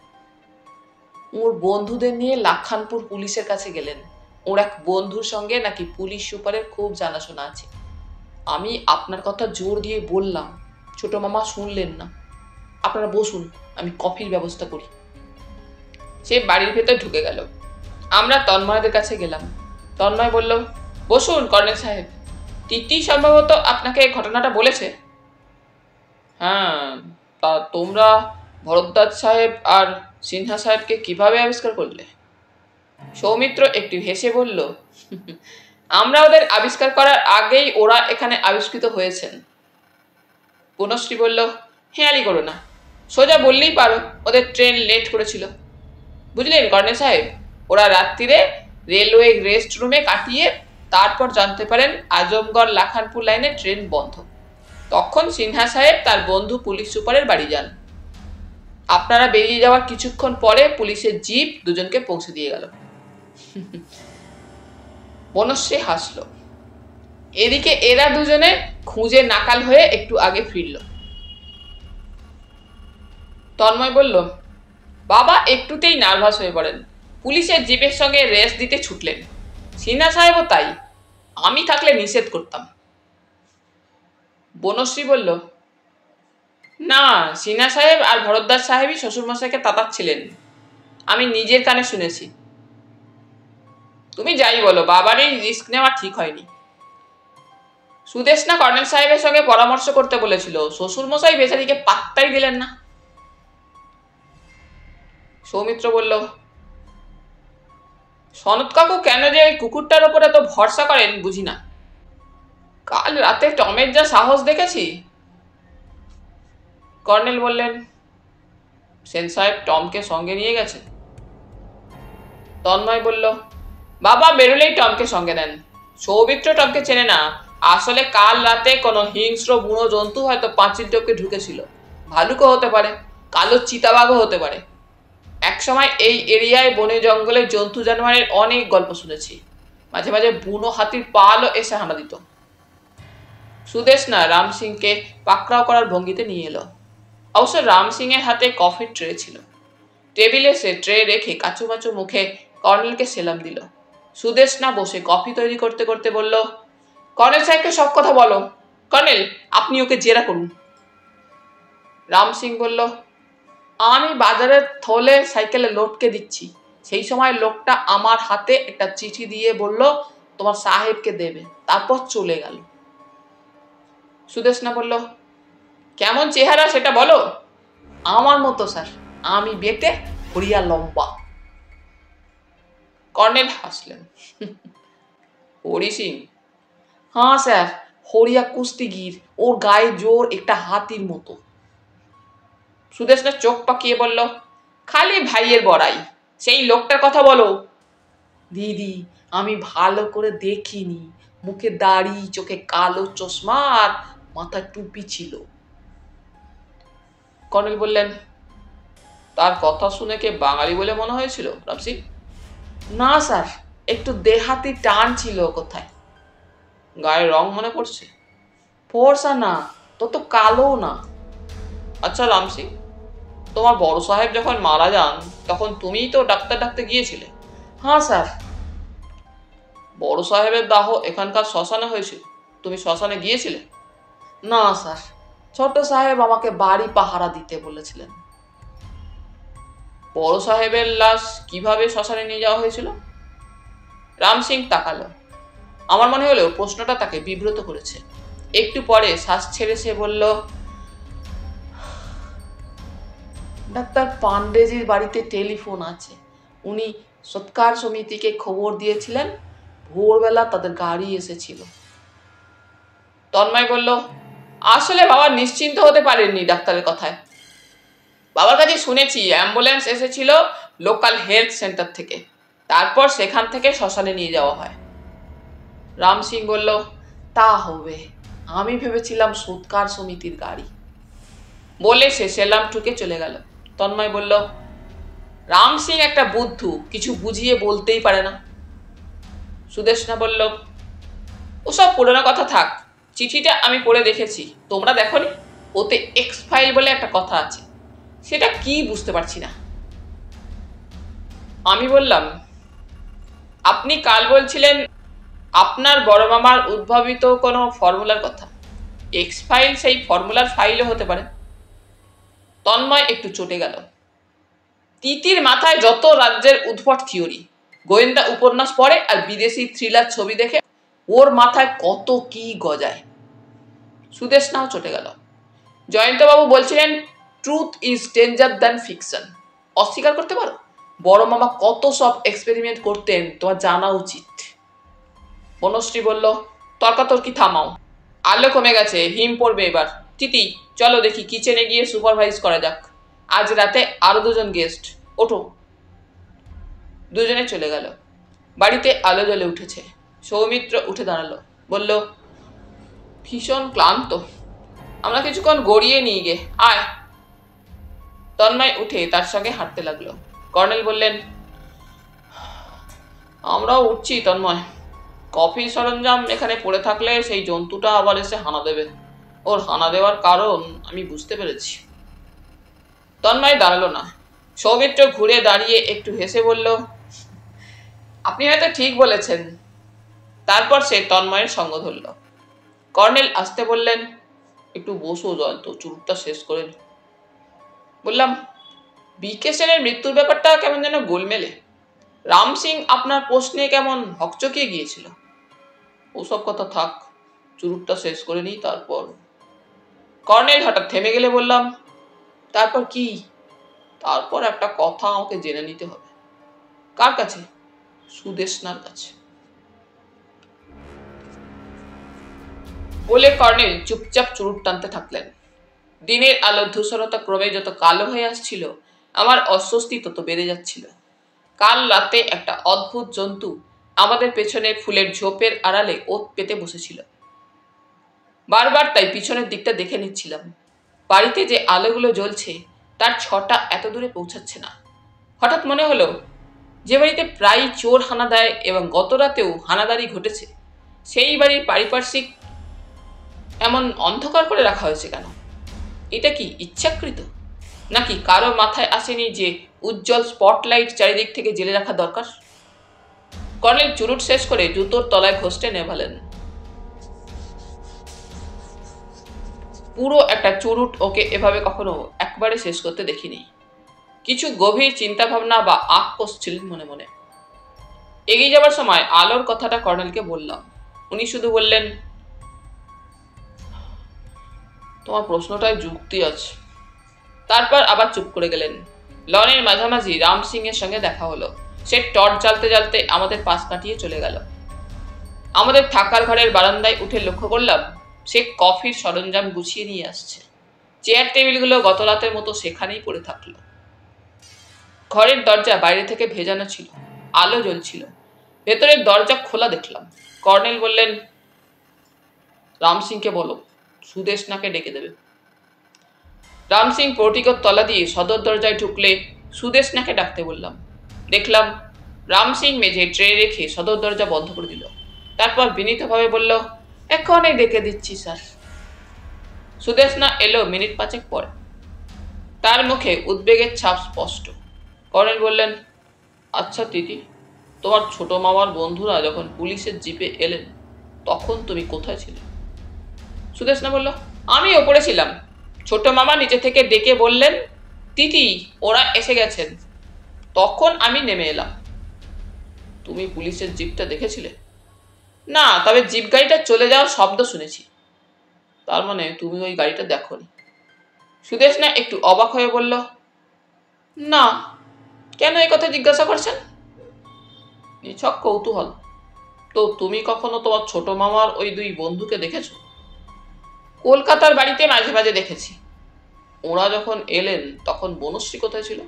ওর বন্ধুদের নিয়ে লাখানপুর পুলিশের কাছে গেলেন। ওর এক বন্ধুর সঙ্গে নাকি পুলিশ সুপারের খুব জানাশোনা আছে। আমি আপনার কথা জোর দিয়ে বললাম, ছোট মামা শুনলেন না। আপনারা বসুন, আমি কফির ব্যবস্থা করি। সে বাড়ির ভেতর ঢুকে গেল। আমরা তন্ময়দের কাছে গেলাম। তন্ময় বলল, বসুন কর্নেল সাহেব, তিতি সম্ভবত আপনাকে ঘটনাটা বলেছে। হ্যাঁ, তা তোমরা ভরদ্বাজ সাহেব আর সিনহা সাহেবকে কিভাবে আবিষ্কার করলে? সৌমিত্র একটু হেসে বলল, আমরা ওদের আবিষ্কার করার আগেই ওরা এখানে আবিষ্কৃত হয়েছেন। বনশ্রী বলল, হেয়ালি করো না, সোজা বললেই পারো ওদের ট্রেন লেট করেছিল। বুঝলেন কর্নেল সাহেব, ওরা রাত্রিরে রেলওয়ে রেস্ট রুমে কাটিয়ে তারপর জানতে পারেন আজমগড় লাখানপুর লাইনে ট্রেন বন্ধ। তখন সিনহা সাহেব তার বন্ধু পুলিশ সুপারের বাড়ি যান। আপনারা বেরিয়ে যাওয়ার কিছুক্ষণ পরে পুলিশের জিপ দুজনকে পৌঁছে দিয়ে গেল। বনশ্রী হাসল। এদিকে এরা দুজনে খুঁজে নাকাল হয়ে একটু আগে ফিরল। তন্ময় বলল, বাবা একটুতেই নার্ভাস হয়ে পড়েন। পুলিশের জিপের সঙ্গে রেস দিতে ছুটলেন। সিনহা সাহেবও তাই। আমি থাকলে নিষেধ করতাম। বনশ্রী বলল, না, সিনহা সাহেব আর ভরদ্বাজ সাহেবই শ্বশুরমশাইকে তাতাচ্ছিলেন। আমি নিজের কানে শুনেছি। তুমি যাই বলো, বাবার এই রিস্ক নেওয়া ঠিক হয়নি। সুদেশনা কর্নেল সাহেবের সঙ্গে পরামর্শ করতে বলেছিল, শ্বশুরমশাই বেচারিকে পাত্তাই দিলেন না। সৌমিত্র বলল, সনত কাকু কেন যে ওই কুকুরটার ওপর এত ভরসা করেন বুঝি না। কাল রাতে টমের যা সাহস দেখেছি। কর্নেল বললেন, সেন সাহেব টমকে সঙ্গে নিয়ে গেছেন। তন্ময় বলল, বাবা বেরোলেই টমকে সঙ্গে নেন। সৌমিত্র টমকে চেনে না। আসলে কাল রাতে কোনো হিংস্র বুনো জন্তু হয়তো পাঁচিল টপকে ঢুকেছিল। ভালুকও হতে পারে, কালো চিতাবাঘও হতে পারে। একসময় এই এরিয়ায় বনে জঙ্গলে জন্তু জানোয়ারের অনেক গল্প শুনেছি। মাঝে মাঝে বুনো হাতির পালও এসে হানা দিত। সুদেশনা রাম সিংকে পাকড়াও করার ভঙ্গিতে নিয়ে এলো। অবশ্য রাম সিং এর হাতে কফির ট্রে ছিল। টেবিলে সে ট্রে রেখে কাচুমাচু মুখে কর্নেলকে সেলাম দিল। সুদেশনা বসে কফি তৈরি করতে করতে বলল, কর্নেল সাহেবকে সব কথা বলো। কর্নেল, আপনি ওকে জেরা করুন। রাম সিং বলল, আমি বাজারের থলে সাইকেলে লোককে দিচ্ছি। সেই সময় লোকটা আমার হাতে একটা চিঠি দিয়ে বলল, তোমার সাহেবকে দেবে। তারপর চলে গেল। সুদেশনা বলল, কেমন চেহারা সেটা বলো। আমার মতো স্যার, আমি বেটে হরিয়া লম্বা। কর্নেল হাসলেন। হরি সিং? হ্যাঁ স্যার, হরিয়া কুস্তিগির। ওর গায়ে জোর একটা হাতির মতো। সুদেশনা চোখ পাকিয়ে বলল, খালি ভাইয়ের বড়াই। সেই লোকটার কথা বলো। দিদি, আমি ভালো করে দেখিনি। মুখে দাড়ি, চোখে কালো চশমা আর মাথায় টুপি ছিল। কর্নেল বললেন, তার কথা শুনে কে বাঙালি বলে মনে হয়েছিল রামসি? না স্যার, একটু দেহাতি টান ছিল কোথায়। গায়ের রং মনে পড়ছে? ফর্সা না, তত কালো না। আচ্ছা রামসি, তোমার বড় সাহেব যখন মারা যান তখন তুমিই তো ডাক্তার ডাকতে গিয়েছিলে? হ্যাঁ স্যার। বড় সাহেবের দাহ এখানকার শ্মশানে হয়েছিল, তুমি শ্মশানে গিয়েছিলে? না স্যার, ছোট সাহেব আমাকে বাড়ি পাহারা দিতে বলেছিলেন। বড় সাহেবের লাশ কিভাবে শ্মশানে নিয়ে যাওয়া হয়েছিল? রাম সিং তাকালো। আমার মনে হলো প্রশ্নটা তাকে বিব্রত করেছে। একটু পরে শ্বাস ছেড়ে সে বলল, ডাক্তার পান্ডেজির বাড়িতে টেলিফোন আছে। উনি সৎকার সমিতিকে খবর দিয়েছিলেন। ভোরবেলা তাদের গাড়ি এসেছিল। তন্ময় বলল, আসলে বাবা নিশ্চিন্ত হতে পারেননি ডাক্তারের কথায়। বাবার কাছে শুনেছি অ্যাম্বুলেন্স এসেছিল লোকাল হেলথ সেন্টার থেকে। তারপর সেখান থেকে শ্মশানে নিয়ে যাওয়া হয়। রাম সিং বলল, তা হবে। আমি ভেবেছিলাম সৎকার সমিতির গাড়ি। বলে সে সেলাম ঠুকে চলে গেল। তন্ময় বলল, রাম সিং একটা বুদ্ধু, কিছু বুঝিয়ে বলতেই পারে না। সুদেশনা বলল, ওসব পুরোনো কথা থাক। চিঠিটা আমি পড়ে দেখেছি, তোমরা দেখোনি? ওতে এক্স ফাইল বলে একটা কথা আছে। সেটা কি বুঝতে পারছি না। আমি বললাম, আপনি কাল বলছিলেন আপনার বড় মামার উদ্ভাবিত কোনো ফর্মুলার কথা। এক্স ফাইল সেই ফর্মুলার ফাইলও হতে পারে। তন্ময় একটু চটে গেল। তিতির মাথায় যত রাজ্যের উদ্ভট থিওরি, গোয়েন্দা উপন্যাস পড়ে আর বিদেশি থ্রিলার ছবি দেখে ওর মাথায় কত কি গজায়। সুদেশনাও চটে গেল। জয়ন্তবাবু বলছিলেন, truth is danger than fiction. অস্বীকার করতে পারো? বড় মামা কত সব এক্সপেরিমেন্ট করতেন, তোমার জানা উচিত। বনশ্রী বলল, তর্কাতর্কি থামাও। আলো কমে গেছে, হিম পড়বে এবার। তিতি, চলো দেখি কিচেনে গিয়ে সুপারভাইজ করা যাক। আজ রাতে আরো দুজন গেস্ট। ওঠো। দুজনে চলে গেল। বাড়িতে আলো জ্বলে উঠেছে। সৌমিত্র উঠে দাঁড়ালো, বলল, ভীষণ ক্লান্ত, আমরা কিছুক্ষণ গড়িয়ে নিয়ে গে। আয়। তন্ময় উঠে তার সঙ্গে হাঁটতে লাগলো। কর্নেল বললেন, আমরাও উঠছি তন্ময়। কফি সরঞ্জাম এখানে পড়ে থাকলে সেই জন্তুটা আবার এসে হানা দেবে। ওর হানা দেওয়ার কারণ আমি বুঝতে পেরেছি। তন্ময় দাঁড়ালো না। সৌমিত্র ঘুরে দাঁড়িয়ে একটু হেসে বলল, আপনি হয়তো ঠিক বলেছেন। তারপর সে তন্ময়ের সঙ্গ ধরল। কর্নেল আসতে বললেন, একটু বসো জয়ন্ত, চুরুটটা শেষ করে নি। বললাম, বিকে সেনের মৃত্যুর ব্যাপারটা কেমন যেন গোলমেলে। রাম সিং আপনার প্রশ্নে কেমন হকচকিয়ে গিয়েছিল। ওসব কথা থাক, চুরুটটা শেষ করে নিই তারপর। কর্নেল হঠাৎ থেমে গেলে বললাম, তারপর কি? তারপর একটা কথা আমাকে জেনে নিতে হবে। কার কাছে? সুদেষ্ণার কাছে। বলে কর্নেল চুপচাপ চুরুট টানতে থাকলেন। দিনের আলোর ধূসরতা ক্রমে যত কালো হয়ে আসছিল, আমার অস্বস্তি তত বেড়ে যাচ্ছিল। কাল রাতে একটা অদ্ভুত জন্তু আমাদের পেছনে ফুলের ঝোপের আড়ালে ওত পেতে বসেছিল। বারবার তাই পিছনের দিকটা দেখে নিচ্ছিলাম। বাড়িতে যে আলোগুলো জ্বলছে তার ছটা এত দূরে পৌঁছাচ্ছে না। হঠাৎ মনে হলো, যে বাড়িতে প্রায় চোর হানা দেয় এবং গত রাতেও হানাদারি ঘটেছে, সেই বাড়ির পারিপার্শ্বিক এমন অন্ধকার করে রাখা হয়েছে কেন? এটা কি ইচ্ছাকৃত, নাকি কারো মাথায় আসেনি যে উজ্জ্বল স্পটলাইট চারিদিক থেকে জেলে রাখা দরকার? কর্নেল চুরুট শেষ করে জুতোর তলায় ঘষতে নেভালেন। পুরো একটা চুরুট ওকে এভাবে কখনো একবারে শেষ করতে দেখিনি। কিছু গভীর চিন্তা ভাবনা বা আঁক কষছিলেন মনে মনে। এগিয়ে যাবার সময় আলোর কথাটা কর্নেলকে বললাম। উনি শুধু বললেন, তোমার প্রশ্নটায় যুক্তি আছে। তারপর আবার চুপ করে গেলেন। লনের মাঝামাঝি রাম সিং এর সঙ্গে দেখা হলো। সে টর্চ জ্বালতে জ্বালতে আমাদের পাশ কাটিয়ে চলে গেল। আমাদের থাকার ঘরের বারান্দায় উঠে লক্ষ্য করলাম, সে কফির সরঞ্জাম গুছিয়ে নিয়ে আসছে। চেয়ার টেবিলগুলো গত রাতের মতো সেখানেই পড়ে থাকলো। ঘরের দরজা বাইরে থেকে ভেজানো ছিল, আলো জ্বলছিল। ভেতরের দরজা খোলা দেখলাম। কর্নেল বললেন, রাম সিংকে বলো সুদেষ্ণাকে ডেকে দেবে। রাম সিং পোর্টিকোর তলা দিয়ে সদর দরজায় ঢুকলে সুদেষ্ণাকে ডাকতে বললাম। দেখলাম রাম সিং মেঝে ট্রে রেখে সদর দরজা বন্ধ করে দিল। তারপর বিনীতভাবে বলল, এখনই ডেকে দিচ্ছি স্যার। সুদেষ্ণা এলো মিনিট 5 পরে। তার মুখে উদ্বেগের ছাপ স্পষ্ট। কর্নেল বললেন, আচ্ছা দিদি, তোমার ছোট মামার বন্ধুরা যখন পুলিশের জিপে এলেন তখন তুমি কোথায় ছিলে? সুদেষ্ণা বলল, আমি ওপরে ছিলাম। ছোট মামা নিচে থেকে ডেকে বললেন, তিতি ওরা এসে গেছেন। তখন আমি নেমে এলাম। তুমি পুলিশের জিপটা দেখেছিলে? না, তবে জিপ গাড়িটা চলে যাওয়ার শব্দ শুনেছি। তার মানে তুমি ওই গাড়িটা দেখোনি? সুদেষ্ণা একটু অবাক হয়ে বলল, না। কেন এই কথা জিজ্ঞাসা করছেন? নিছক কৌতূহল। তো তুমি কখনো তোমার ছোট মামার ওই দুই বন্ধুকে দেখেছো? কলকাতার বাড়িতে মাঝে মাঝে দেখেছি। ওরা যখন এলেন তখন বনশ্রী কোথায় ছিল?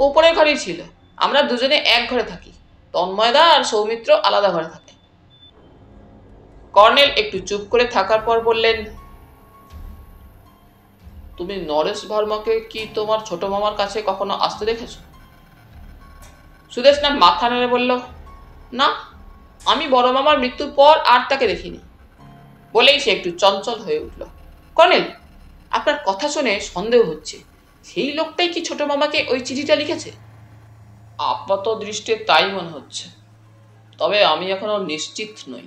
ওপরের ঘরেই ছিল। আমরা দুজনে এক ঘরে থাকি। তন্ময়দা আর সৌমিত্র আলাদা ঘরে থাকে। কর্নেল একটু চুপ করে থাকার পর বললেন, তুমি নরেশ ভার্মাকে কি তোমার ছোট মামার কাছে কখনো আসতে দেখেছো? সুদেষ্ণা মাথা নেড়ে বলল, না, আমি বড় মামার মৃত্যুর পর আর তাকে দেখিনি। বলেই সে একটু চঞ্চল হয়ে উঠল। কর্নেল, আপনার কথা শুনে সন্দেহ হচ্ছে। সেই লোকটাই কি ছোট মামাকে ওই চিঠিটা লিখেছে? আপাত দৃষ্টিতে তাই মনে হচ্ছে, তবে আমি এখনো নিশ্চিত নই।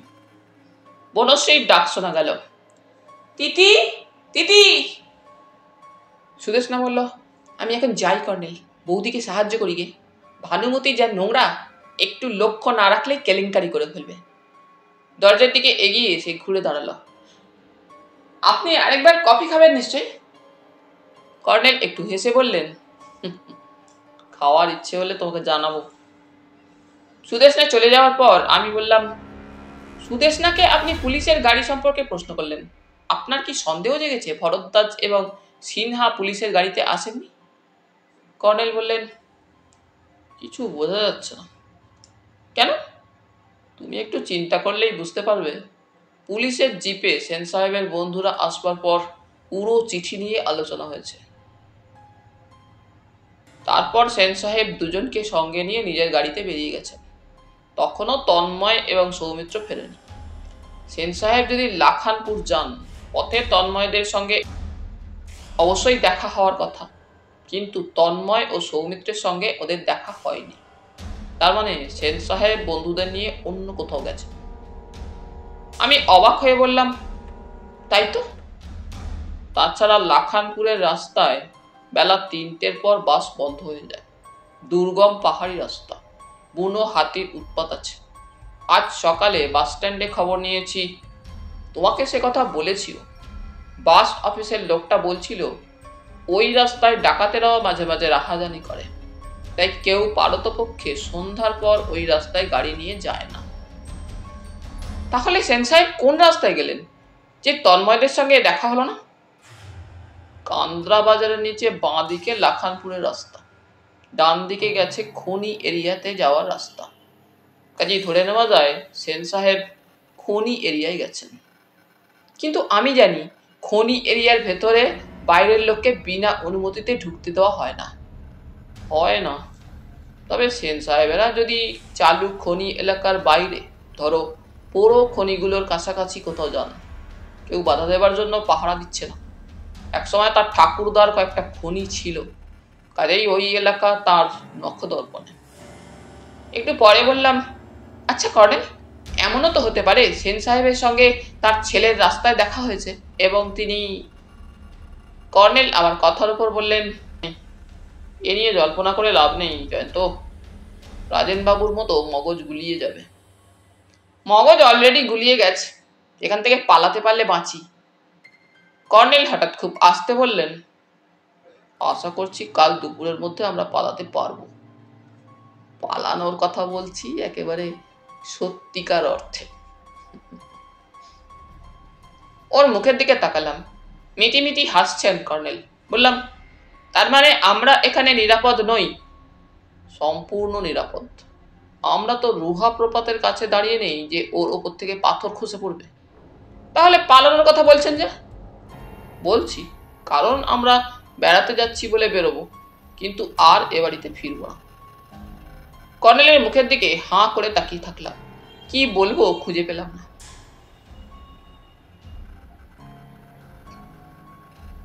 বনশ্রীর ডাক শোনা গেল, তিতি তিতি। সুদেষ্ণা বলল, আমি এখন যাই কর্নেল, বৌদিকে সাহায্য করি গে। ভানুমতি যা নোংরা, একটু লক্ষ্য না রাখলে কেলেঙ্কারি করে ফেলবে। দরজার দিকে এগিয়ে এসে ঘুরে দাঁড়ালো। আপনি আরেকবার কফি খাবেন নিশ্চয়ই? কর্নেল একটু হেসে বললেন, খাওয়ার ইচ্ছে হলে তোমাকে জানাবো। সুদেষ্ণা চলে যাওয়ার পর আমি বললাম, সুদেষ্ণাকে আপনি পুলিশের গাড়ি সম্পর্কে প্রশ্ন করলেন। আপনার কি সন্দেহ জেগেছে ভরদ্বাজ এবং সিনহা পুলিশের গাড়িতে আসেননি? কর্নেল বললেন, কিছু বোঝা যাচ্ছে না। কেন? তুমি একটু চিন্তা করলেই বুঝতে পারবে। পুলিশের জিপে সেন সাহেবের বন্ধুরা আসবার পর পুরো চিঠি নিয়ে আলোচনা হয়েছে। তারপর সেন সাহেব দুজনকে সঙ্গে নিয়ে নিজের গাড়িতে বেরিয়ে গেছেন। তখনও তন্ময় এবং সৌমিত্র ফেরেনি। সেন সাহেব যদি লাখানপুর যান, পথে তন্ময়দের সঙ্গে অবশ্যই দেখা হওয়ার কথা। কিন্তু তন্ময় ও সৌমিত্রের সঙ্গে ওদের দেখা হয়নি। তার মানে সেন সাহেব বন্ধুদের নিয়ে অন্য কোথাও গেছে। আমি অবাক হয়ে বললাম, তাই তো। তাছাড়া লাখানপুরের রাস্তায় বেলা 3টের পর বাস বন্ধ হয়ে যায়। দুর্গম পাহাড়ি রাস্তা, বুনো হাতির উৎপাত আছে। আজ সকালে বাস স্ট্যান্ডে খবর নিয়েছি, তোমাকে সে কথা বলেছিল। বাস অফিসের লোকটা বলছিল ওই রাস্তায় ডাকাতেরাও মাঝে মাঝে রাহাজানি করে, তাই কেউ পারতপক্ষে সন্ধ্যার পর ওই রাস্তায় গাড়ি নিয়ে যায় না। তাহলে সেন সাহেব কোন রাস্তায় গেলেন যে তন্ময়দের সঙ্গে দেখা হলো না? কান্দ্রা বাজারের নিচে বাঁ দিকে লাখানপুরের রাস্তা, ডান দিকে গেছে খনি এরিয়াতে যাওয়ার রাস্তা। কাজেই ধরে নেওয়া যায় সেন সাহেব খনি এরিয়ায় গেছেন। কিন্তু আমি জানি খনি এরিয়ার ভেতরে বাইরের লোককে বিনা অনুমতিতে ঢুকতে দেওয়া হয় না। তবে সেন সাহেবেরা যদি চালু খনি এলাকার বাইরে, ধরো পুরো খনিগুলোর কাছাকাছি কোথাও যান, কেউ বাধা দেবার জন্য পাহারা দিচ্ছে না। একসময় তার ঠাকুরদার কয়েকটা খনি ছিল, কাজেই ওই এলাকা তার নখদর্পণে। একটু পরে বললাম, আচ্ছা কর্নেল, এমনও তো হতে পারে সেন সাহেবের সঙ্গে তার ছেলের রাস্তায় দেখা হয়েছে এবং তিনি। কর্নেল আমার কথার উপর বললেন, এ নিয়ে জল্পনা করে লাভ নেই জয়ন্ত। রাজেন বাবুর মতো মগজ গুলিয়ে যাবে। মগজ অলরেডি গুলিয়ে গেছে, এখান থেকে পালাতে পারলে বাঁচি। কর্নেল হঠাৎ খুব আস্তে বললেন, আশা করছি কাল দুপুরের মধ্যে আমরা পালাতে পারবো। পালানোর কথা বলছি একেবারে সত্যিকার অর্থে। ওর মুখের দিকে তাকালাম, মিটিমিটি হাসছেন কর্নেল। বললাম, তার মানে আমরা এখানে নিরাপদ নই? সম্পূর্ণ নিরাপদ। আমরা তো রুহা প্রপাতের কাছে দাঁড়িয়ে নেই যে ওর ওপর থেকে পাথর খসে পড়বে। তাহলে পালানোর কথা বলছেন যে? বলছি, কারণ আমরা বেড়াতে যাচ্ছি বলে বেরোবো, কিন্তু আর এ বাড়িতে ফিরবো না। কর্নেলের মুখের দিকে হাঁ করে তাকিয়ে থাকলাম, কি বলবো খুঁজে পেলাম না।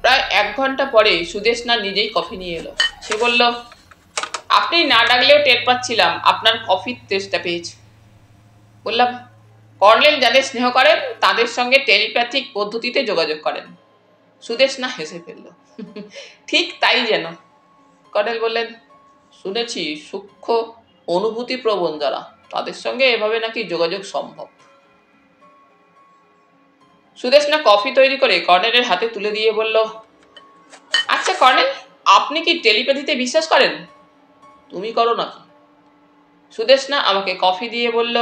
প্রায় 1 ঘন্টা পরে সুদেশনা নিজেই কফি নিয়ে এলো। সে বলল, আপনি না ডাকলেও টের পাচ্ছিলাম আপনার কফির টেস্টটা পেয়েছি। বললাম, কর্নেল যাদের স্নেহ করেন তাদের সঙ্গে টেলিপ্যাথিক পদ্ধতিতে যোগাযোগ করেন। সুদেশনা হেসে ফেলল, ঠিক তাই যেন। কর্নেল বললেন, শুনেছি সূক্ষ্ম অনুভূতি প্রবণ যারা, তাদের সঙ্গে এভাবে নাকি যোগাযোগ সম্ভব। সুদেশনা কফি তৈরি করে কর্নেলের হাতে তুলে দিয়ে বলল, আচ্ছা কর্নেল, আপনি কি টেলিপ্যাথিতে বিশ্বাস করেন? তুমি করো নাকি? সুদেশনা আমাকে কফি দিয়ে বলল,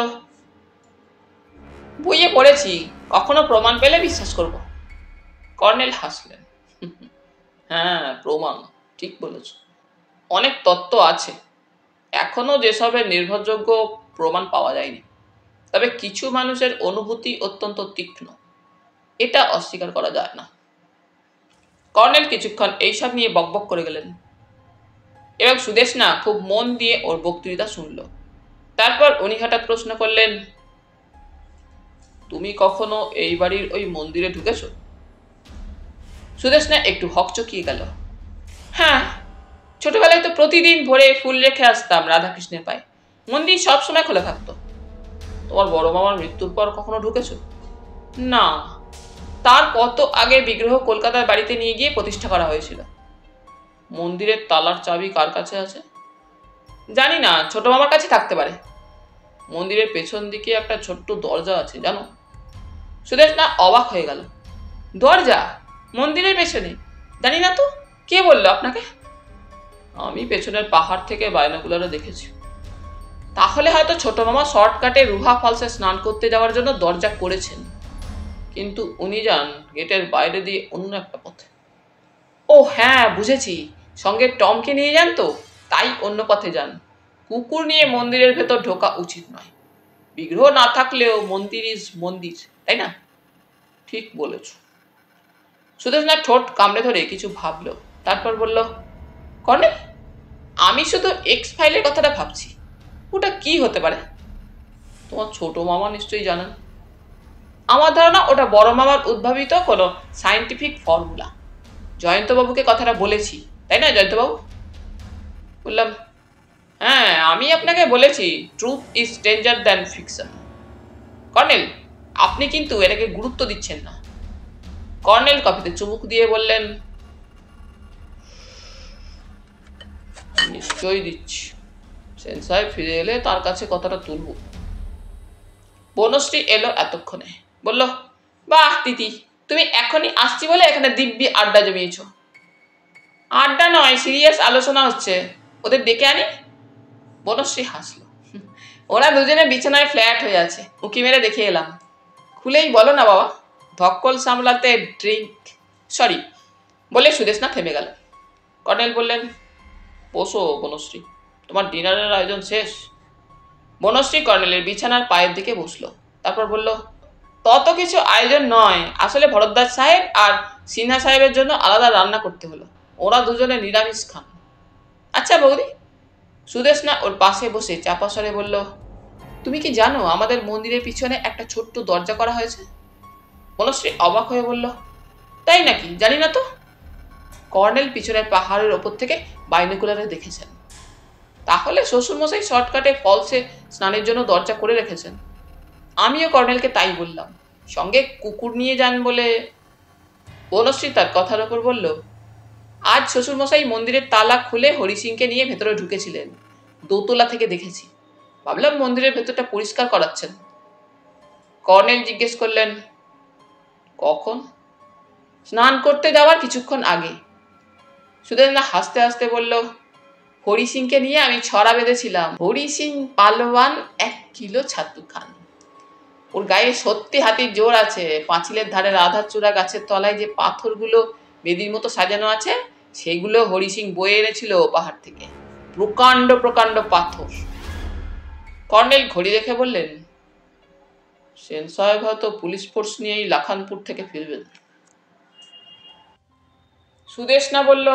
বইয়ে পড়েছি, কখনো প্রমাণ পেলে বিশ্বাস করব। কর্নেল হাসলেন, হ্যাঁ প্রমাণ, ঠিক বলেছ। অনেক তত্ত্ব আছে এখনো যেসবের নির্ভরযোগ্য প্রমাণ পাওয়া যায়নি, তবে কিছু মানুষের অনুভূতি অত্যন্ত তীক্ষ্ণ, এটা অস্বীকার করা যায় না। কর্নেল কিছুক্ষণ এইসব নিয়ে বকবক করে গেলেন এবং সুদেশনা খুব মন দিয়ে ওর বক্তৃতা শুনল। তারপর উনি হঠাৎ প্রশ্ন করলেন, তুমি কখনো এই বাড়ির ওই মন্দিরে ঢুকেছ? সুদেশনা একটু হকচকিয়ে গেল। হ্যাঁ, ছোটবেলায় তো প্রতিদিন ভোরে ফুল রেখে আসতাম রাধাকৃষ্ণের পায়ে। মন্দির সবসময় খোলা থাকতো। তোমার বড় মামার মৃত্যুর পর কখনো ঢুকেছ? না, তার কত আগে বিগ্রহ কলকাতার বাড়িতে নিয়ে গিয়ে প্রতিষ্ঠা করা হয়েছিল। মন্দিরের তালার চাবি কার কাছে আছে? জানি না, ছোট মামার কাছে থাকতে পারে। মন্দিরের পেছন দিকে একটা ছোট্ট দরজা আছে জানো? সুদেশনা অবাক হয়ে গেল। দরজা মন্দিরের পেছনে? জানি না তো, কে বললো আপনাকে? আমি পেছনের পাহাড় থেকে বাইনোকুলারে দেখেছি। তাহলে হয়তো ছোট মামা শর্টকাটে রুহা ফলসে স্নান করতে যাওয়ার জন্য দরজা করেছেন, কিন্তু উনি যান গেটের বাইরে দিয়ে অন্য একটা পথে। ও হ্যাঁ, বুঝেছি, সঙ্গে টমকে নিয়ে যান তো, তাই অন্য পথে যান। কুকুর নিয়ে মন্দিরের ভেতর ঢোকা উচিত নয়। বিগ্রহ না থাকলেও মন্দির ইজ মন্দির, তাই না? ঠিক বলেছ। সুদেশনা ঠোঁট কামড়ে ধরে কিছু ভাবল, তারপর বলল, কর্নেল, আমি শুধু এক্স ফাইলের কথাটা ভাবছি। ওটা কি হতে পারে? তোমার ছোট মামা নিশ্চয়ই জানেন। আমার ধারণা ওটা বড় মামার উদ্ভাবিত কোনো সায়েন্টিফিক ফর্মুলা। জয়ন্তবাবুকে কথাটা বলেছি, তাই না জয়ন্তবাবু? বললাম, হ্যাঁ, আমি আপনাকে বলেছি truth is stranger than fiction. Colonel, আপনি কিন্তু এটাকে গুরুত্ব দিচ্ছেন না। কর্নেল কফিতে চুমুক দিয়ে বললেন, নিশ্চয়ই দিচ্ছি। সেন সাহেব ফিরে এলে তার কাছে কথাটা তুলব। বনশ্রী এলো এতক্ষণে, বলল, বাহ তিতি, তুমি এখনই আসছি বলে এখানে দিব্যি আড্ডা জমিয়েছ। আড্ডা নয়, সিরিয়াস আলোচনা হচ্ছে, ওদের ডেকে আনি। বনশ্রী হাসলো। ওরা দুজনে বিছানায় ফ্ল্যাট হয়ে আছে, উঁকি মেরে দেখে এলাম। খুলেই বলো না বাবা, ধক্কল সামলাতে ড্রিঙ্ক সরি বলে সুদেশনা থেমে গেল। কর্নেল বললেন, বসো বনশ্রী, তোমার ডিনারের আয়োজন শেষ। বনশ্রী কর্নেলের বিছানার পায়ের দিকে বসলো, তারপর বলল, তত কিছু আয়োজন নয়, আসলে ভরদ্বাজ সাহেব আর সিনহা সাহেবের জন্য আলাদা রান্না করতে হলো, ওরা দুজনে নিরামিষ খান। আচ্ছা বৌদি। সুদেশনা ওর পাশে বসে চাপা স্বরে বলল, তুমি কি জানো আমাদের মন্দিরের পিছনে একটা ছোট্ট দরজা করা হয়েছে? বনশ্রী অবাক হয়ে বলল, তাই নাকি? জানি না তো। কর্নেল পিছনের পাহাড়ের ওপর থেকে বাইনোকুলারে দেখেছেন। তাহলে শ্বশুরমশাই শর্টকাটে ফলসে স্নানের জন্য দরজা করে রেখেছেন। আমিও কর্নেলকে তাই বললাম, সঙ্গে কুকুর নিয়ে যান বলে। বনশ্রী তার কথার ওপর বলল, আজ শ্বশুরমশাই মন্দিরের তালা খুলে হরি সিংকে নিয়ে ভেতরে ঢুকেছিলেন, দোতলা থেকে দেখেছি। ভাবলাম মন্দিরের ভেতরটা পরিষ্কার করাচ্ছেন। কর্নেল জিজ্ঞেস করলেন, কখন? স্নান করতে যাওয়ার কিছুক্ষণ আগে। সুদেশনা হাসতে হাসতে বলল, হরি সিংকে নিয়ে আমি ছড়া বেঁধেছিলাম, হরি সিং পালোয়ান 1 কিলো ছাতু খান। ওর গায়ে সত্যি হাতির জোর আছে। পাঁচিলের ধারে রাধাচূড়া গাছের তলায় যে পাথরগুলো বেদির মতো সাজানো আছে, সেগুলো হরি সিং বয়ে এনেছিল পাহাড় থেকে, প্রকাণ্ড প্রকাণ্ড পাথর। কর্নেল ঘড়ি দেখে বললেন, সেন সাহেব হয়তো পুলিশ ফোর্স নিয়েই লাখানপুর থেকে ফিরবেন। সুদেশনা বলল,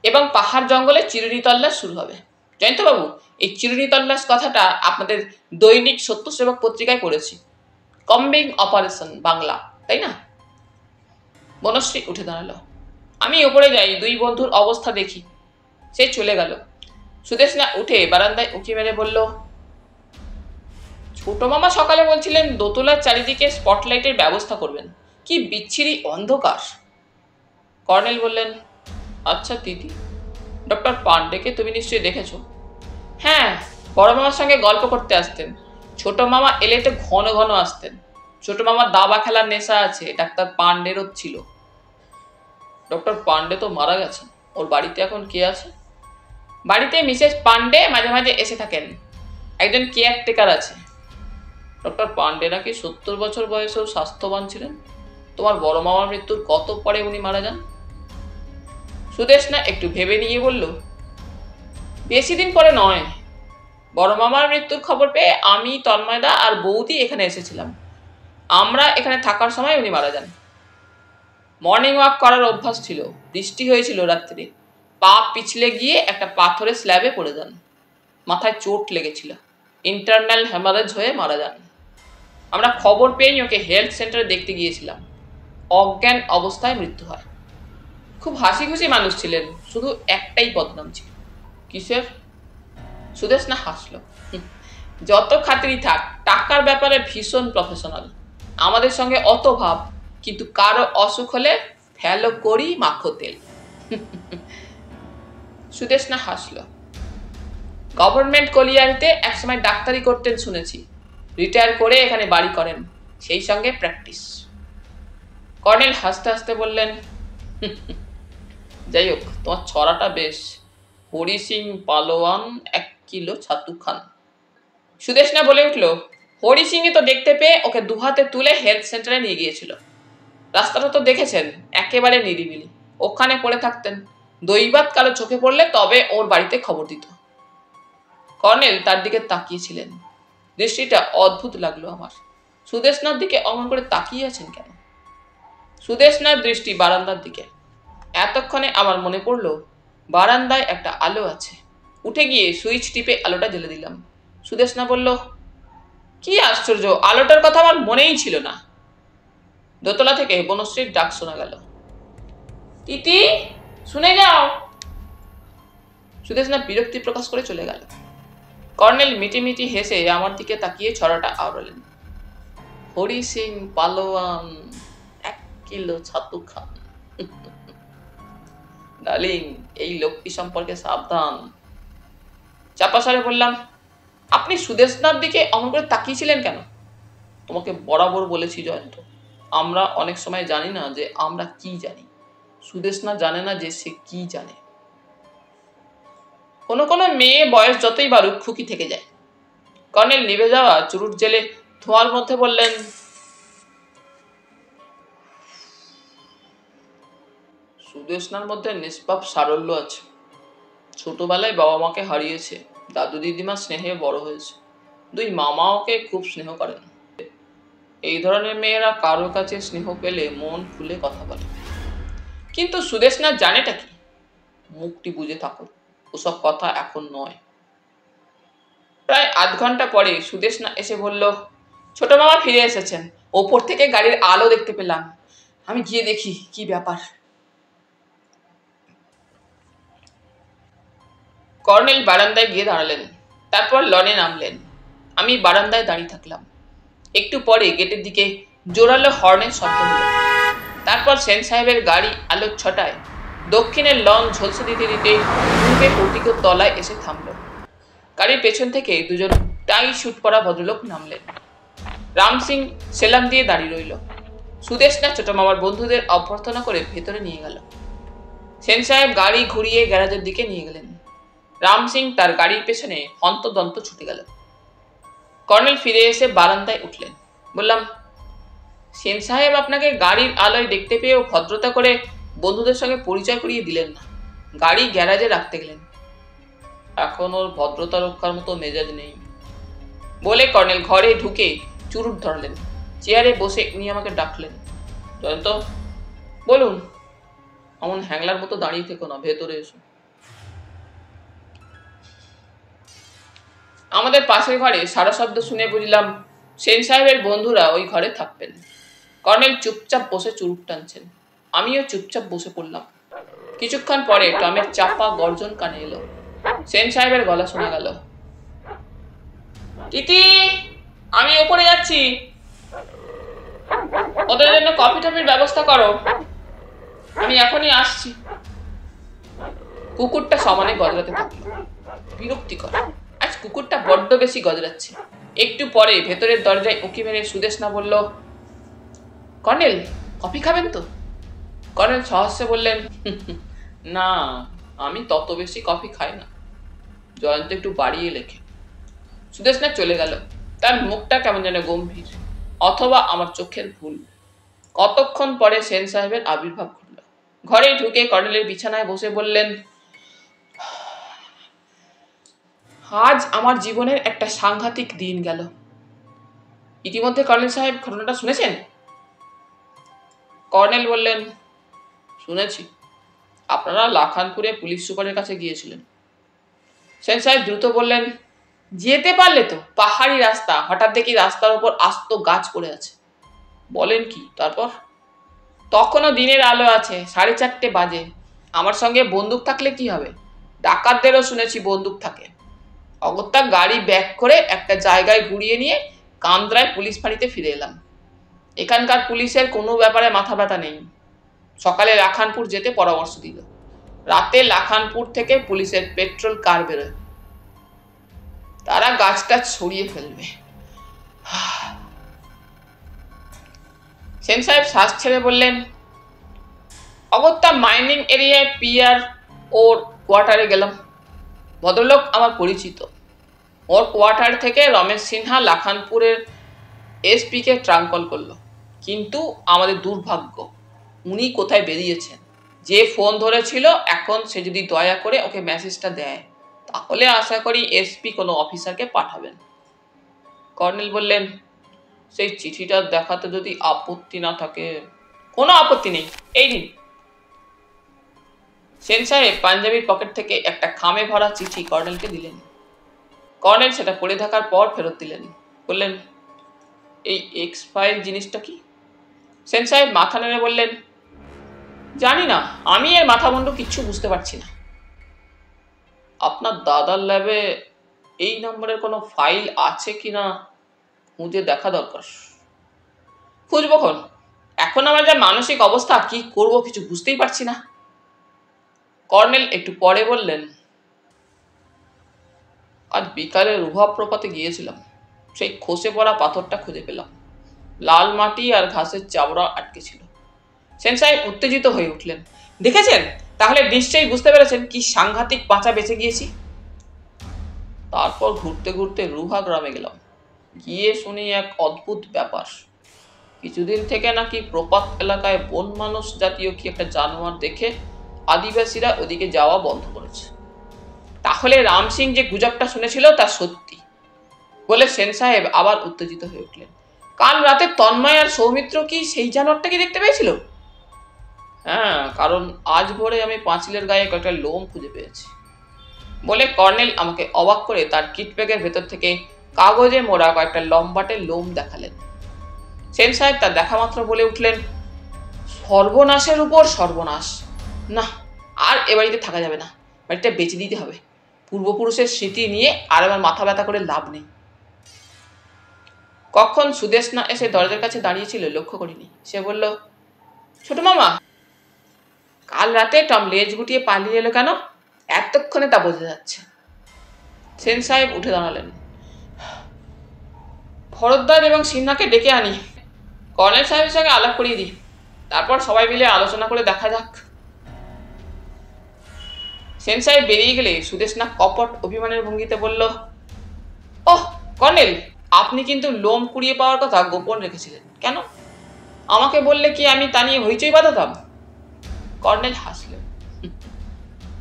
এবং পাহাড় জঙ্গলে চিরুনি তল্লাশ শুরু হবে। জয়ন্তবাবু, এই চিরুনি তল্লাশ কথাটা আপনাদের দৈনিক সত্যসেবক পত্রিকায় পড়েছি, কম্বিং অপারেশন বাংলা, তাই না? বনশ্রী উঠে দাঁড়ালো। আমি উপরে যাই, 2 বন্ধুর অবস্থা দেখি। সে চলে গেল। সুদেশনা উঠে বারান্দায় উঁকি মেরে বলল, ছোট মামা সকালে বলছিলেন দোতলার চারিদিকে স্পটলাইটের ব্যবস্থা করবেন, কি বিচ্ছিরি অন্ধকার। কর্নেল বললেন, আচ্ছা দিদি, ডক্টর পান্ডেকে তুমি নিশ্চয়ই দেখেছো? হ্যাঁ, বড় মামার সঙ্গে গল্প করতে আসতেন। ছোট মামা এলে তো ঘন ঘন আসতেন। ছোট মামার দাবা খেলার নেশা আছে, ডাক্তার পান্ডেরও ছিল। ডক্টর পান্ডে তো মারা গেছেন, ওর বাড়িতে এখন কে আছে? বাড়িতে মিসেস পান্ডে মাঝে মাঝে এসে থাকেন, একজন কেয়ারটেকার আছে। ডক্টর পান্ডে নাকি 70 বছর বয়সেও স্বাস্থ্যবান ছিলেন। তোমার বড় মামার মৃত্যুর কত পরে উনি মারা যান? সুদেশনা একটু ভেবে নিয়ে বলল, বেশি দিন পরে নয়। বড় মামার মৃত্যুর খবর পেয়ে আমি, তন্ময়দা আর বৌদি এখানে এসেছিলাম। আমরা এখানে থাকার সময় উনি মারা যান। মর্নিং ওয়াক করার অভ্যাস ছিল, বৃষ্টি হয়েছিল রাত্রে, পা পিছলে গিয়ে একটা পাথরের স্ল্যাবে পড়ে যান। মাথায় চোট লেগেছিল, ইন্টারনাল হ্যামারেজ হয়ে মারা যান। আমরা খবর পেয়েই ওকে হেলথ সেন্টারে দেখতে গিয়েছিলাম। অজ্ঞান অবস্থায় মৃত্যু হয়। খুব হাসি খুশি মানুষ ছিলেন, শুধু একটাই বদনাম ছিল। কিসের? সুদেশনা হাসলো। যত খাতিরই থাক, টাকার ব্যাপারে ভীষণ প্রফেশনাল। আমাদের সঙ্গে অত ভাব, কিন্তু কারো অসুখ হলে ফেলো করি মাখো তেল। সুদেশনা হাসলো। গভর্নমেন্ট কলিয়ারিতে একসময় ডাক্তারি করতেন শুনেছি, রিটায়ার করে এখানে বাড়ি করেন, সেই সঙ্গে প্র্যাকটিস। কর্নেল হাসতে হাসতে বললেন, যাই হোক, তোমার ছড়াটা বেশ, হরি সিং পালোয়ান 1 কিলো ছাতু খান। সুদেশনা বলে উঠল, হরি সিং তো দেখতে পেয়ে ওকে 2 হাতে তুলে হেলথ সেন্টারে নিয়ে গিয়েছিল। রাস্তাটা তো দেখেছেন, একেবারে নিরিবিলি। ওখানে পড়ে থাকতেন, দৈবাত কারো চোখে পড়লে তবে ওর বাড়িতে খবর দিত। কর্নেল তার দিকে তাকিয়েছিলেন। দৃষ্টিটা অদ্ভুত লাগলো আমার। সুদেশনার দিকে অমন করে তাকিয়ে আছেন কেন? সুদেশনার দৃষ্টি বারান্দার দিকে। এতক্ষণে আমার মনে পড়ল বারান্দায় একটা আলো আছে। উঠে গিয়ে সুইচ টিপে আলোটা জ্বেলে দিলাম। সুদেশনা বলল, কি আশ্চর্য, আলোটার কথা আমার মনেই ছিল না। দোতলা থেকে বনশ্রীর ডাক শোনা গেল, তিতি শুনে যাও, সুদেশনা বিরক্তি প্রকাশ করে চলে গেল। কর্নেল মিটিমিটি হেসে আমার দিকে তাকিয়ে ছড়াটা আওড়ালেন। হরি সিং পালোয়ান 1 কিলো ছাতু খান। ডার্লিং, এই লোকটি সম্পর্কে সাবধান। চাপাসারে বললাম, আপনি সুদেশনার দিকে অমন করে তাকিয়েছিলেন কেন? তোমাকে বরাবর বলেছি জয়ন্ত, আমরা অনেক সময় জানি না যে আমরা কি জানি। সুদেশনা জানে না যে সে কি জানে। কোনো কোনো মেয়ে বয়স যতই বাড়ুক খুকি থেকে যায়। কর্নেল নিভে যাওয়া চুরুট জেলে ধোঁয়ার মধ্যে বললেন, সুদেশনার মধ্যে নিষ্পাপ সারল্য আছে। ছোটবেলায় বাবা মাকে হারিয়েছে, দাদু দিদিমা স্নেহে বড় হয়েছে, 2 মামা ওকে খুব স্নেহ করেন। এই ধরনের মেয়েরা কারোর কাছে স্নেহ পেলে মন খুলে কথা বলে। কিন্তু সুদেশনা জানেটা কি? মুখটি বুঝে থাকুন, ওসব কথা এখন নয়। প্রায় আধ ঘন্টা পরে সুদেশনা এসে বলল, ছোট মামা ফিরে এসেছেন, ওপর থেকে গাড়ির আলো দেখতে পেলাম, আমি গিয়ে দেখি কি ব্যাপার। কর্নেল বারান্দায় গিয়ে দাঁড়ালেন, তারপর লনে নামলেন। আমি বারান্দায় দাঁড়িয়ে থাকলাম। একটু পরে গেটের দিকে জোরালো হর্নের শব্দ হলো। তারপর সেন সাহেবের গাড়ি আলোর ছটায় দক্ষিণের লন ঝলসে দিতে দিতে পূর্বে পর্তিকের তলায় এসে থামল। গাড়ির পেছন থেকে 2 জন টাই শুট পরা ভদ্রলোক নামলেন। রাম সিং সেলাম দিয়ে দাঁড়িয়ে রইল। সুদেশনা ছোট মামার বন্ধুদের অভ্যর্থনা করে ভেতরে নিয়ে গেল। সেন সাহেব গাড়ি ঘুরিয়ে গ্যারাজের দিকে নিয়ে গেলেন। রাম সিং তার গাড়ির পেছনে হন্তদন্ত ছুটে গেল। কর্নেল ফিরে এসে বারান্দায় উঠলেন। বললাম, সেন সাহেব আপনাকে গাড়ির আলোয় দেখতে পেয়েও ভদ্রতা করে বন্ধুদের সঙ্গে পরিচয় করিয়ে দিলেন না, গাড়ি গ্যারাজে রাখতে গেলেন। এখন ওর ভদ্রতা রক্ষার মতো মেজাজ নেই বলে কর্নেল ঘরে ঢুকে চুরুট ধরলেন। চেয়ারে বসে উনি আমাকে ডাকলেন, জয়ন্ত বলুন। অমন হ্যাংলার মতো দাঁড়িয়ে থেকো না, ভেতরে এসো। আমাদের পাশের ঘরে সারা শব্দ শুনে বুঝলাম সেন সাহেবের বন্ধুরা ওই ঘরে থাকবেন। কর্নেল চুপচাপ বসে চুরুট টানছেন, আমিও চুপচাপ বসে পড়লাম। কিছুক্ষণ পরে টমের চাপা গর্জন কানে এলো। সেন সাহেবের গলা শোনা গেল, তিতি, আমি ওপরে যাচ্ছি, ওদের জন্য কফি টফির ব্যবস্থা করো, আমি এখনই আসছি। কুকুরটা সমানে গজরাতে থাকলো। বিরক্তিকর, আজ কুকুরটা বড্ড বেশি গজরাচ্ছে। একটু পরে ভেতরের দরজায় উঁকি মেরে সুদেশনা বলল, কর্নেল কফি খাবেন তো? কর্নেল সহস্যে বললেন, না, আমি তত বেশি কফি খাই না। জয়ন্ত একটু বাড়িয়ে লেখে। সুদেশনা চলে গেল। তার মুখটা কেমন যেন গম্ভীর, অথবা আমার চোখের ভুল। কতক্ষণ পরে সেন সাহেবের আবির্ভাব ঘটল। ঘরে ঢুকে কর্নেলের বিছানায় বসে বললেন, আজ আমার জীবনের একটা সাংঘাতিক দিন গেল। ইতিমধ্যে কর্নেল সাহেব ঘটনাটা শুনেছেন? কর্নেল বললেন, শুনেছি। আপনারা লাখানপুরে পুলিশ সুপারের কাছে গিয়েছিলেন। সেন সাহেব দ্রুত বললেন, যেতে পারলে তো, পাহাড়ি রাস্তা, হঠাৎ দেখি রাস্তার উপর আস্ত গাছ পড়ে আছে। বলেন কি? তারপর? তখনও দিনের আলো আছে, 4:30 বাজে। আমার সঙ্গে বন্দুক থাকলে কি হবে? ডাকাতদেরও শুনেছি বন্দুক থাকে। অগত্যা গাড়ি ব্যাক করে একটা জায়গায় ঘুরিয়ে নিয়ে কান্দ্রায় পুলিশ ফাঁড়িতে ফিরে এলাম। এখানকার পুলিশের কোনো ব্যাপারে মাথা ব্যথা নেই। সকালে লাখানপুর যেতে পরামর্শ দিল। রাতে লাখানপুর থেকে পুলিশের পেট্রোল কার বেরোয়, তারা গাছটা ছড়িয়ে ফেলবে। সেন সাহেব শ্বাস ছেড়ে বললেন, অগত্যা মাইনিং এরিয়ায় পিআর ওর কোয়ার্টারে গেলাম। ভদ্রলোক আমার পরিচিত। ওর কোয়ার্টার থেকে রমেশ সিনহা লাখানপুরের এসপিকে ট্রাঙ্ক কল করলো। কিন্তু আমাদের দুর্ভাগ্য, উনি কোথায় বেরিয়েছেন। যে ফোন ধরেছিল, এখন সে যদি দয়া করে ওকে মেসেজটা দেয়, তাহলে আশা করি এসপি কোনো অফিসারকে পাঠাবেন। কর্নেল বললেন, সেই চিঠিটা দেখাতে যদি আপত্তি না থাকে। কোনো আপত্তি নেই, এই নিন। সেন সাহেব পাঞ্জাবির পকেট থেকে একটা খামে ভরা চিঠি কর্নেলকে দিলেন। কর্নেল সেটা পড়ে থাকার পর ফেরত দিলেন। বললেন, এই এক্স ফাইল জিনিসটা কি? সেন সাহেব মাথা নেড়ে বললেন, জানি না, আমি এর মাথা মুন্ডু কিচ্ছু বুঝতে পারছি না। আপনার দাদার ল্যাবে এই নম্বরের কোনো ফাইল আছে কিনা খুঁজে দেখা দরকার। খুঁজবো খন, এখন আমার যা মানসিক অবস্থা, কি করব কিছু বুঝতেই পারছি না। কর্নেল একটু পরে বললেন, আজ বিকালে রুহা প্রপাতে গিয়েছিলাম, সেই খসে পড়া পাথরটা খুঁজে পেলাম। লাল মাটি আর ঘাসের চাবড়া আটকে ছিল। সেন সাহেব উত্তেজিত হয়ে উঠলেন। দেখেছেন? তাহলে নিশ্চয়ই বুঝতে পেরেছেন কি সাংঘাতিক বাঁচা বেঁচে গিয়েছি। তারপর ঘুরতে ঘুরতে রুহা গ্রামে গেলাম। গিয়ে শুনি এক অদ্ভুত ব্যাপার। কিছুদিন থেকে নাকি প্রপাত এলাকায় বন মানুষ জাতীয় কি একটা জানোয়ার দেখে আদিবাসীরা ওদিকে যাওয়া বন্ধ করেছে। তাহলে রাম সিং যে গুজবটা শুনেছিল তা সত্যি বলে সেন সাহেব আবার উত্তেজিত হয়ে উঠলেন। কাল রাতে তন্ময় আর সৌমিত্র কি সেই জানোয়ারটাকে দেখতে পেয়েছিল? হ্যাঁ, কারণ আজ ভোরে আমি পাঁচিলের গায়ে কয়েকটা লোম খুঁজে পেয়েছি বলে কর্নেল আমাকে অবাক করে তার কিট ব্যাগের ভেতর থেকে কাগজে মোড়া কয়েকটা লম্বাটে লোম দেখালেন। সেন সাহেব তার দেখা মাত্র বলে উঠলেন, সর্বনাশের উপর সর্বনাশ। না, আর এ বাড়িতে থাকা যাবে না, বাড়িটা বেঁচে দিতে হবে। পূর্বপুরুষের স্মৃতি নিয়ে আর আমার মাথা ব্যথা করে লাভ নেই। কখন সুদেশনা এসে দরজার কাছে দাঁড়িয়েছিল লক্ষ্য করিনি। সে বলল, ছোট মামা, কাল রাতে টম লেজ গুটিয়ে পালিয়ে এলো কেন? এতক্ষণে তা বোঝা যাচ্ছে। সেন সাহেব উঠে দাঁড়ালেন। ভরদ্বাজ এবং সিনহাকে ডেকে আনি, কর্নেল সাহেবের সঙ্গে আলাপ করিয়ে দিই, তারপর সবাই মিলে আলোচনা করে দেখা যাক। সেন সাহেব বেরিয়ে গেলে সুদেশনা কপট অভিমানের ভঙ্গিতে বলল, ওহ কর্নেল, আপনি কিন্তু লোম কুড়িয়ে পাওয়ার কথা গোপন রেখেছিলেন কেন? আমাকে বললে কি আমি তা নিয়ে হইচই বাঁধাতাম? কর্নেল হাসলেন।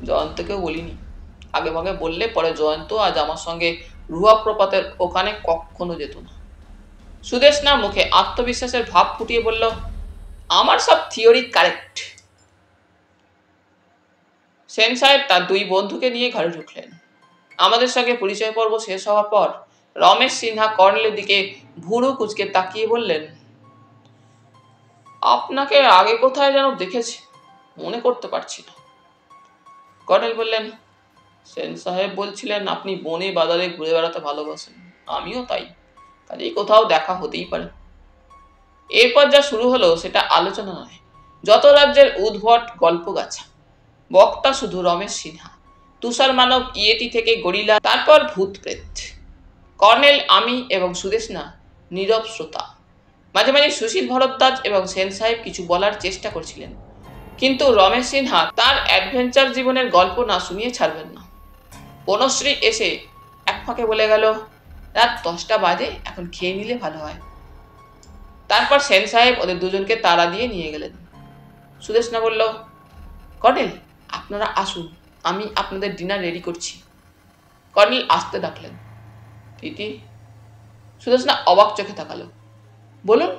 জয়ন্তকেও বলিনি। আগে ভাগে বললে পরে জয়ন্ত আজ আমার সঙ্গে রুহা প্রপাতের ওখানে কখনো যেত না। সুদেশনা মুখে আত্মবিশ্বাসের ভাব ফুটিয়ে বলল, আমার সব থিওরি কারেক্ট। সেন সাহেব তার দুই বন্ধুকে নিয়ে ঘরে ঢুকলেন। আমাদের সঙ্গে পরিচয় পর্ব শেষ হওয়ার পর রমেশ সিনহা কর্নেলের দিকে ভুরু কুঁচকে তাকিয়ে বললেন, আপনাকে আগে কোথায় যেন দেখেছি, মনে করতে পারছি না। কর্নেল বললেন, সেন সাহেব বলছিলেন আপনি বনে বাজারে ঘুরে বেড়াতে ভালোবাসেন, আমিও তাই, কাজেই কোথাও দেখা হতেই পারে। এরপর যা শুরু হলো সেটা আলোচনা নয়, যত রাজ্যের উদ্ভট গল্পগাছা। বক্তা শুধু রমেশ সিনহা। তুষার মানব ইয়েটি থেকে গরিলা, তারপর ভূত প্রেত। কর্নেল, আমি এবং সুদেশনা নীরব শ্রোতা। মাঝে মাঝে সুশীল ভরদ্বাজ এবং সেন সাহেব কিছু বলার চেষ্টা করছিলেন, কিন্তু রমেশ সিনহা তার অ্যাডভেঞ্চার জীবনের গল্প না শুনিয়ে ছাড়বেন না। বনশ্রী এসে এক ফাঁকে বলে গেল, রাত 10টা বাজে, এখন খেয়ে নিলে ভালো হয়। তারপর সেন সাহেব ওদের দুজনকে তাড়া দিয়ে নিয়ে গেলেন। সুদেশনা বলল, কর্নেল আপনারা আসুন, আমি আপনাদের ডিনার রেডি করছি। কর্নেল আসতে ডাকলেন। তিতি। সুদেশনা অবাক চোখে তাকালো। বলুন।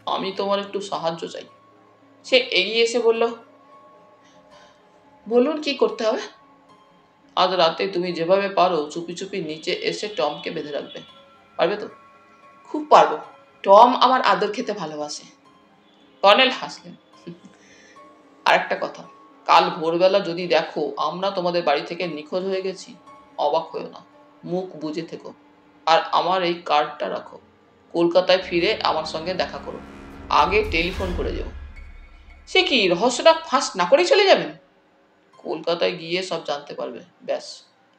আমি তোমার একটু সাহায্য চাই। সে এগিয়ে এসে বলল, বলুন কি করতে হবে? আজ রাতে তুমি যেভাবে পারো চুপি চুপি নিচে এসে টমকে বেঁধে রাখবে, পারবে তো? খুব পারবো, টম আমার আদর খেতে ভালোবাসে। কর্নেল হাসলেন। আর একটা কথা, কাল ভোরবেলা যদি দেখো আমরা তোমাদের বাড়ি থেকে নিখোঁজ হয়ে গেছি, অবাক হয়েও না, মুখ বুজে থেকো। আর আমার এই কার্ডটা রাখো, কলকাতায় ফিরে আমার সঙ্গে দেখা করো, আগে টেলিফোন করে যাও। সে কি, রহস্যটা ফাঁস না করেই চলে যাবেন? কলকাতায় গিয়ে সব জানতে পারবে, ব্যাস,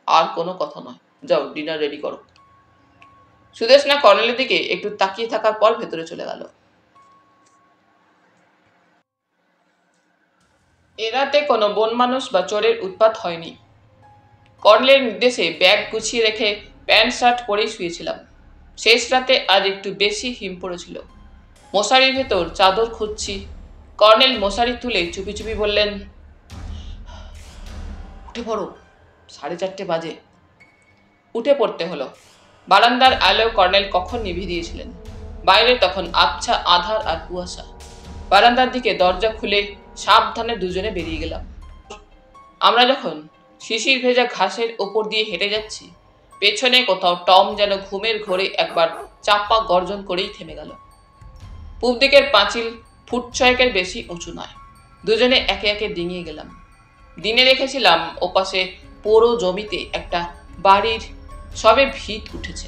আর কোনো কথা নয়। যাও, ডিনার রেডি করো। সুদেশনা কর্নেলের দিকে একটু তাকিয়ে থাকার পর ভেতরে চলে গেল। এ রাতে কোনো বন মানুষ বা চোরের উৎপাত হয়নি। কর্নেলের নির্দেশে ব্যাগ গুছিয়ে রেখে প্যান্ট শার্ট পরেই শুয়েছিলাম। শেষ রাতে আজ একটু বেশি হিম পড়েছিল। মশারির ভেতর চাদর খুঁজছি। কর্নেল মশারি তুলে চুপি চুপি বললেন, উঠে পড়ো, 4:30 বাজে। উঠে পড়তে হলো। বারান্দার আলো কর্নেল কখন নিভিয়ে দিয়েছিলেন। বাইরে তখন আবছা আধার আর কুয়াশা। বারান্দার দিকে দরজা খুলে সাবধানে দুজনে বেরিয়ে গেলাম। আমরা যখন শিশির ভেজা ঘাসের ওপর দিয়ে হেঁটে যাচ্ছি, পেছনে কোথাও টম যেন ঘুমের ঘোরে একবার চাপা গর্জন করেই থেমে গেল। পূব দিকের পাঁচিল ফুট 6 বেশি উঁচু নয়। দুজনে একে একে ডিঙিয়ে গেলাম। দিনে রেখেছিলাম ওপাশে পুরো জমিতে একটা বাড়ির সবে ভিত উঠেছে।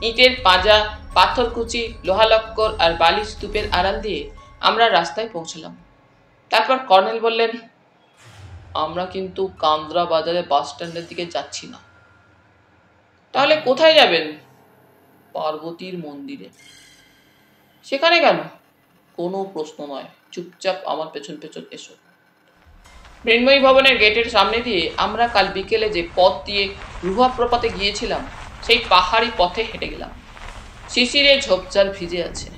ইটের পাঁজা, পাথরকুচি, লোহালক্কর আর বালি স্তূপের আড়াল দিয়ে আমরা রাস্তায় পৌঁছলাম। তারপর কর্নেল বললেন, আমরা কিন্তু কান্দ্রা বাজারে বাস স্ট্যান্ডের দিকে যাচ্ছি না। তাহলে কোথায় যাবেন? পার্বতীর মন্দিরে। সেখানে কেন? কোনো প্রশ্ন নয়, চুপচাপ আমার পেছন পেছন এসো। মৃন্ময়ী ভবনের গেটের সামনে দিয়ে আমরা কাল বিকেলে যে পথ দিয়ে রুহা প্রপাতে গিয়েছিলাম সেই পাহাড়ি পথে হেঁটে গেলাম। শিশিরে ঝোপঝাড় ভিজে আছে।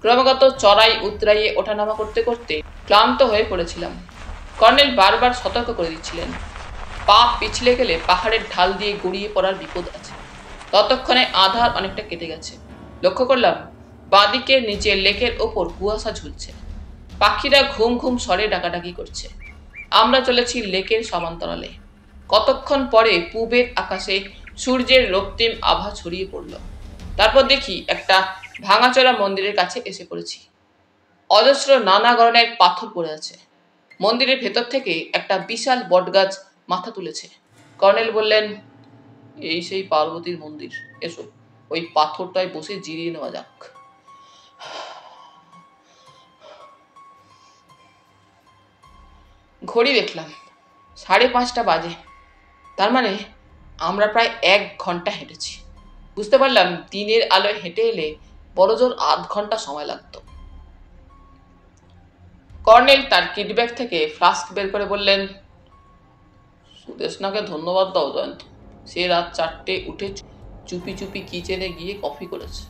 ক্রমাগত চড়াই উতরাইয়ে ওঠানামা করতে করতে ক্লান্ত হয়ে পড়েছিলাম। কর্নেল বারবার সতর্ক করে দিচ্ছিলেন, পা পিছলে গেলে পাহাড়ের ঢাল দিয়ে গড়িয়ে পড়ার বিপদ আছে। ততক্ষণে আধার অনেকটা কেটে গেছে। লক্ষ্য করলাম বাঁদিকের নিচে লেকের ওপর কুয়াশা ঝুলছে। পাখিরা ঘুম ঘুম স্বরে ডাকাডাকি করছে। আমরা চলেছি লেকের সমান্তরালে। কতক্ষণ পরে পূবের আকাশে সূর্যের রক্তিম আভা ছড়িয়ে পড়ল। তারপর দেখি একটা ভাঙাচোরা মন্দিরের কাছে এসে পড়েছি। অজস্র নানা ধরনের পাথর পড়ে আছে। মন্দিরের ভেতর থেকে একটা বিশাল বটগাছ মাথা তুলেছে। কর্নেল বললেন, এই সেই পার্বতীর মন্দির, এসো ওই পাথরটায় বসে জিরিয়ে নেওয়া যাক। ঘড়ি দেখলাম, 5:30 বাজে। তার মানে আমরা প্রায় 1 ঘন্টা হেঁটেছি। বুঝতে পারলাম দিনের আলোয় হেঁটে এলে বড়জোর আধ ঘন্টা সময় লাগত। কর্নেল তার কিটব্যাগ থেকে ফ্লাস্ক বের করে বললেন, সুদেষ্ণাকে ধন্যবাদ দাও জয়ন্ত। সে রাত 4টে উঠে চুপি চুপি কিচেনে গিয়ে কফি করেছে,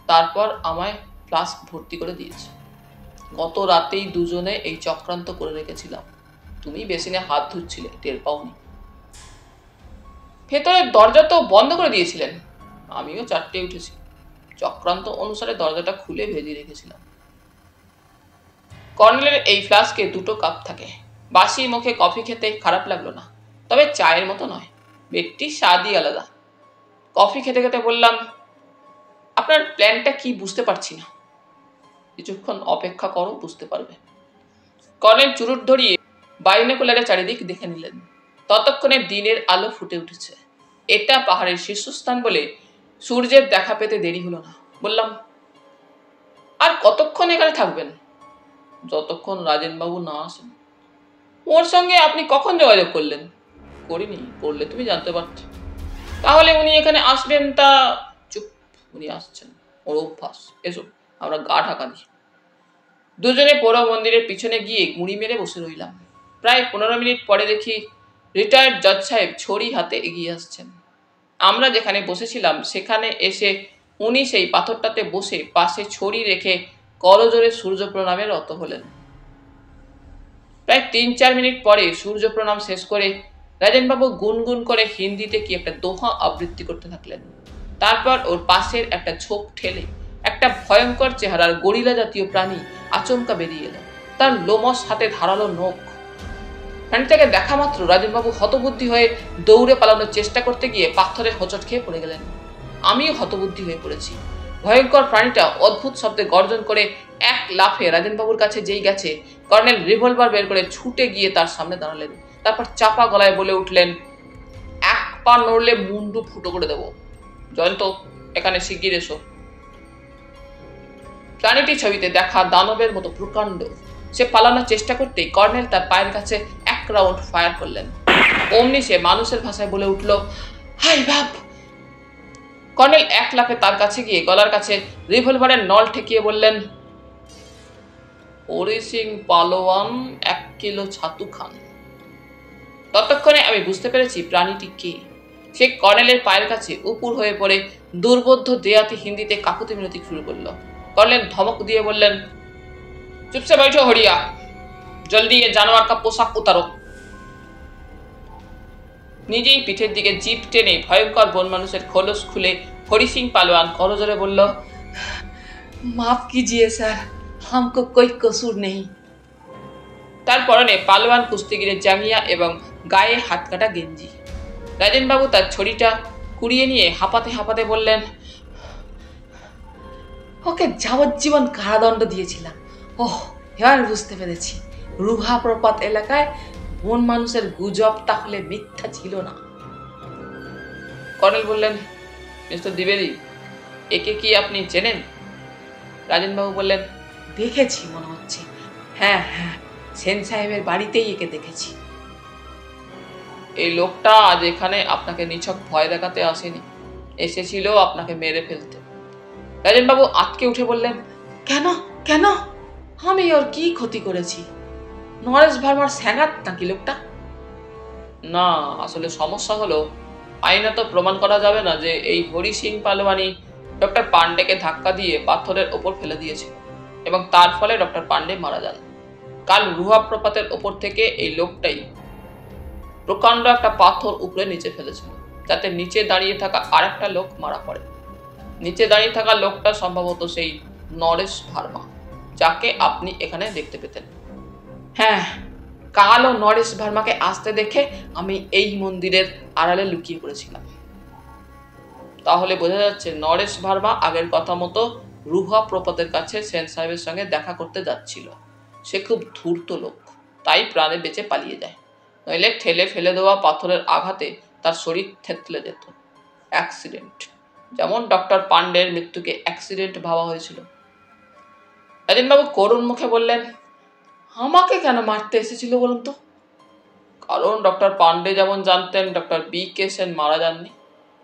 তারপর আমায় ফ্লাস্ক ভর্তি করে দিয়েছে। গত রাতেই দুজনে এই চক্রান্ত করে রেখেছিলাম। তুমি বেসিনে হাত ধুচ্ছিলে, টের পাওনি। ভেতরের দরজা তো বন্ধ করে দিয়েছিলেন। আমিও 4টে উঠেছি, চক্রান্ত অনুসারে দরজাটা খুলে ভেজে রেখেছিলাম। কর্নেলের এই ফ্লাস্কে 2টো কাপ থাকে। বাসি মুখে কফি খেতে খারাপ লাগলো না, তবে চায়ের মতো নয়, ব্যক্তির স্বাদই আলাদা। কফি খেতে খেতে বললাম, আপনার প্ল্যানটা কি বুঝতে পারছি না। কিছুক্ষণ অপেক্ষা করো, বুঝতে পারবে। কর্নেল চুরুট ধরিয়ে বাইনোকুলারে চারিদিক দেখে নিলেন। ততক্ষণে দিনের আলো ফুটে উঠেছে। এটা পাহাড়ের শীর্ষস্থান বলে সূর্যের দেখা পেতে দেরি হলো না। বললাম, আর কতক্ষণ এখানে থাকবেন? যতক্ষণ রাজেনবাবু না আসেন। ওর সঙ্গে আপনি কখন যোগাযোগ করলেন? করিনি, করলে তুমি জানতে পারত। তাহলে উনি এখানে আসবেন তা? চুপ, উনি আসছেন, ওর অভ্যাস। এসো আমরা গা ঢাকা দিই। দুজনে পোড়ো মন্দিরের পিছনে গিয়ে গুঁড়ি মেরে বসে রইলাম। প্রায় 15 মিনিট পরে দেখি রিটায়ার্ড জজ সাহেব ছড়ি হাতে এগিয়ে আসছেন। আমরা যেখানে বসেছিলাম সেখানে এসে উনি সেই পাথরটাতে বসে পাশে ছড়ি রেখে করজোরে সূর্য প্রণামে রত হলেন। প্রায় 3-4 মিনিট পরে সূর্য প্রণাম শেষ করে রাজেনবাবু গুনগুন করে হিন্দিতে কি একটা দোহা আবৃত্তি করতে থাকলেন। তারপর ওর পাশের একটা ঝোপ ঠেলে একটা ভয়ঙ্কর চেহারার গরিলা জাতীয় প্রাণী আচমকা বেরিয়ে এলো। তার লোমস হাতে ধারালো নখ। প্রাণীটাকে দেখা মাত্র রাজেনবাবু হতবুদ্ধি হয়ে দৌড়ে পালানোর চেষ্টা করতে গিয়ে পাথরের হোঁচট খেয়ে পড়ে গেলেন। আমিও হতবুদ্ধি হয়ে পড়েছি। ভয়ঙ্কর প্রাণীটা অদ্ভুত শব্দে গর্জন করে এক লাফে রাজেনবাবুর কাছে যেই গেছে, কর্নেল রিভলভার বের করে ছুটে গিয়ে তার সামনে দাঁড়ালেন। তারপর চাপা গলায় বলে উঠলেন, 1 পা নড়লে মুন্ডু ফুটো করে দেব। জয়ন্ত, এখানে শিগগির এসো। প্রাণীটি ছবিতে দেখা দানবের মতো প্রকাণ্ড। সে পালানোর চেষ্টা করতেই কর্নেল তার পায়ের কাছে 1 রাউন্ড ফায়ার করলেন। অমনি সে মানুষের ভাষায় বলে উঠল, হাই বাপ। কর্নেল 1 লাফে তার কাছে গিয়ে গলার কাছে রিভলভারের নল ঠেকিয়ে বললেন, হরি সিং পালোয়ান 1 কিলো ছাতু খান। ততক্ষণে আমি বুঝতে পেরেছি প্রাণীটি কে। সে কর্নেলের পায়ের কাছে উপুর হয়ে পড়ে দুর্বোধ্য দেয়াতি হিন্দিতে কাকুতি মিনতি শুরু করলো। কর্নেল ধমক দিয়ে বললেন, চুপসে बैठो हड़िया, जल्दी ये जानवर का पोशाक उतारो। নিজেই পিঠের দিকে জিপ টেনে ভয়ঙ্কর বন মানুষের খোলস খুলে হরি সিং পালোয়ান করজোরে বলল, মাফ कीजिए স্যার, हमको कोई कसूर नहीं। তার পরনে পালোয়ান কুস্তিগিরের জাঙ্গিয়া এবং গায়ে হাতকাটা গেঞ্জি। রাজেনবাবু তার ছড়িটা কুড়িয়ে নিয়ে হাঁপাতে হাঁপাতে বললেন, ওকে যাবজ্জীবন কারাদণ্ড দিয়েছিলাম। ওহ, এবার বুঝতে পেরেছি, রুহা প্রপাত এলাকায় বন মানুষের গুজব তাহলে মিথ্যা ছিল না। কর্নেল বললেন, মিস্টার দ্বিবেদী, একে কি আপনি চেনেন? রাজেনবাবু বললেন, দেখেছি মনে হচ্ছে। হ্যাঁ হ্যাঁ, সেন সাহেবের বাড়িতেই একে দেখেছি। এই লোকটা আজ এখানে আপনাকে নিছক ভয় দেখাতে আসেনি, এসেছিল আপনাকে মেরে ফেলতে। রাজেনবাবু আটকে উঠে বললেন, কেন কেন? আমি ওর কি ক্ষতি করেছি? নরেশ ভার্মার স্যাঙাত নাকি লোকটা? না, আসলে সমস্যা হলো আইনত প্রমাণ করা যাবে না যে এই হরি সিং পালোয়ানি ডক্টর পান্ডেকে ধাক্কা দিয়ে পাথরের ওপর ফেলে দিয়েছিল এবং তার ফলে ডক্টর পান্ডে মারা যান। কাল রুহা প্রপাতের ওপর থেকে এই লোকটাই প্রকাণ্ড একটা পাথর উপরে নিচে ফেলেছিল, যাতে নিচে দাঁড়িয়ে থাকা আরেকটা লোক মারা পড়ে। নিচে দাঁড়িয়ে থাকা লোকটা সম্ভবত সেই নরেশ ভার্মা, যাকে আপনি এখানে দেখতে পেতেন। হ্যাঁ, কাল ও নরেশ ভার্মাকে আসতে দেখে আমি এই মন্দিরের আড়ালে লুকিয়ে পড়েছিলাম। তাহলে বোঝা যাচ্ছে নরেশ ভার্মা আগের কথা মতো রুহা প্রপাতের কাছে সেন সাহেবের সঙ্গে দেখা করতে যাচ্ছিল। সে খুব ধূর্ত লোক, তাই প্রাণে বেঁচে পালিয়ে যায়, নইলে ঠেলে ফেলে দেওয়া পাথরের আঘাতে তার শরীর থেতলে যেত। অ্যাক্সিডেন্ট, যেমন ডক্টর পান্ডের মৃত্যুকে অ্যাক্সিডেন্ট ভাবা হয়েছিল। রাজেনবাবু করুণ মুখে বললেন, আমাকে কেন মারতে এসেছিল বলুন তো? কারণ ডক্টর পান্ডে যেমন জানতেন ডক্টর বি কে সেন মারা যাননি,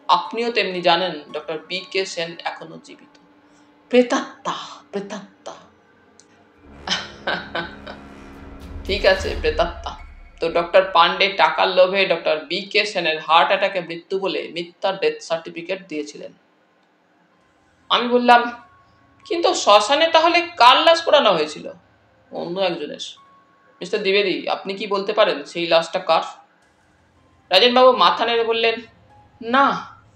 আপনিও তেমনি জানেন ডক্টর বি কে সেন এখনো জীবিত। প্রেতাত্মা, প্রেতাত্মা। ঠিক আছে, প্রেতাত্মা। তো ডক্টর পান্ডে টাকার লোভে ডক্টর বি কে সেনের হার্ট অ্যাটাকে মৃত্যু বলে মিথ্যা ডেথ সার্টিফিকেট দিয়েছিলেন। আমি বললাম, কিন্তু শ্মশানে তাহলে কার লাশ পোড়ানো হয়েছিল? অন্য একজনের। মিস্টার দ্বিবেদী, আপনি কি বলতে পারেন সেই লাশটা কার? রাজেনবাবু মাথা নেড়ে বললেন, না,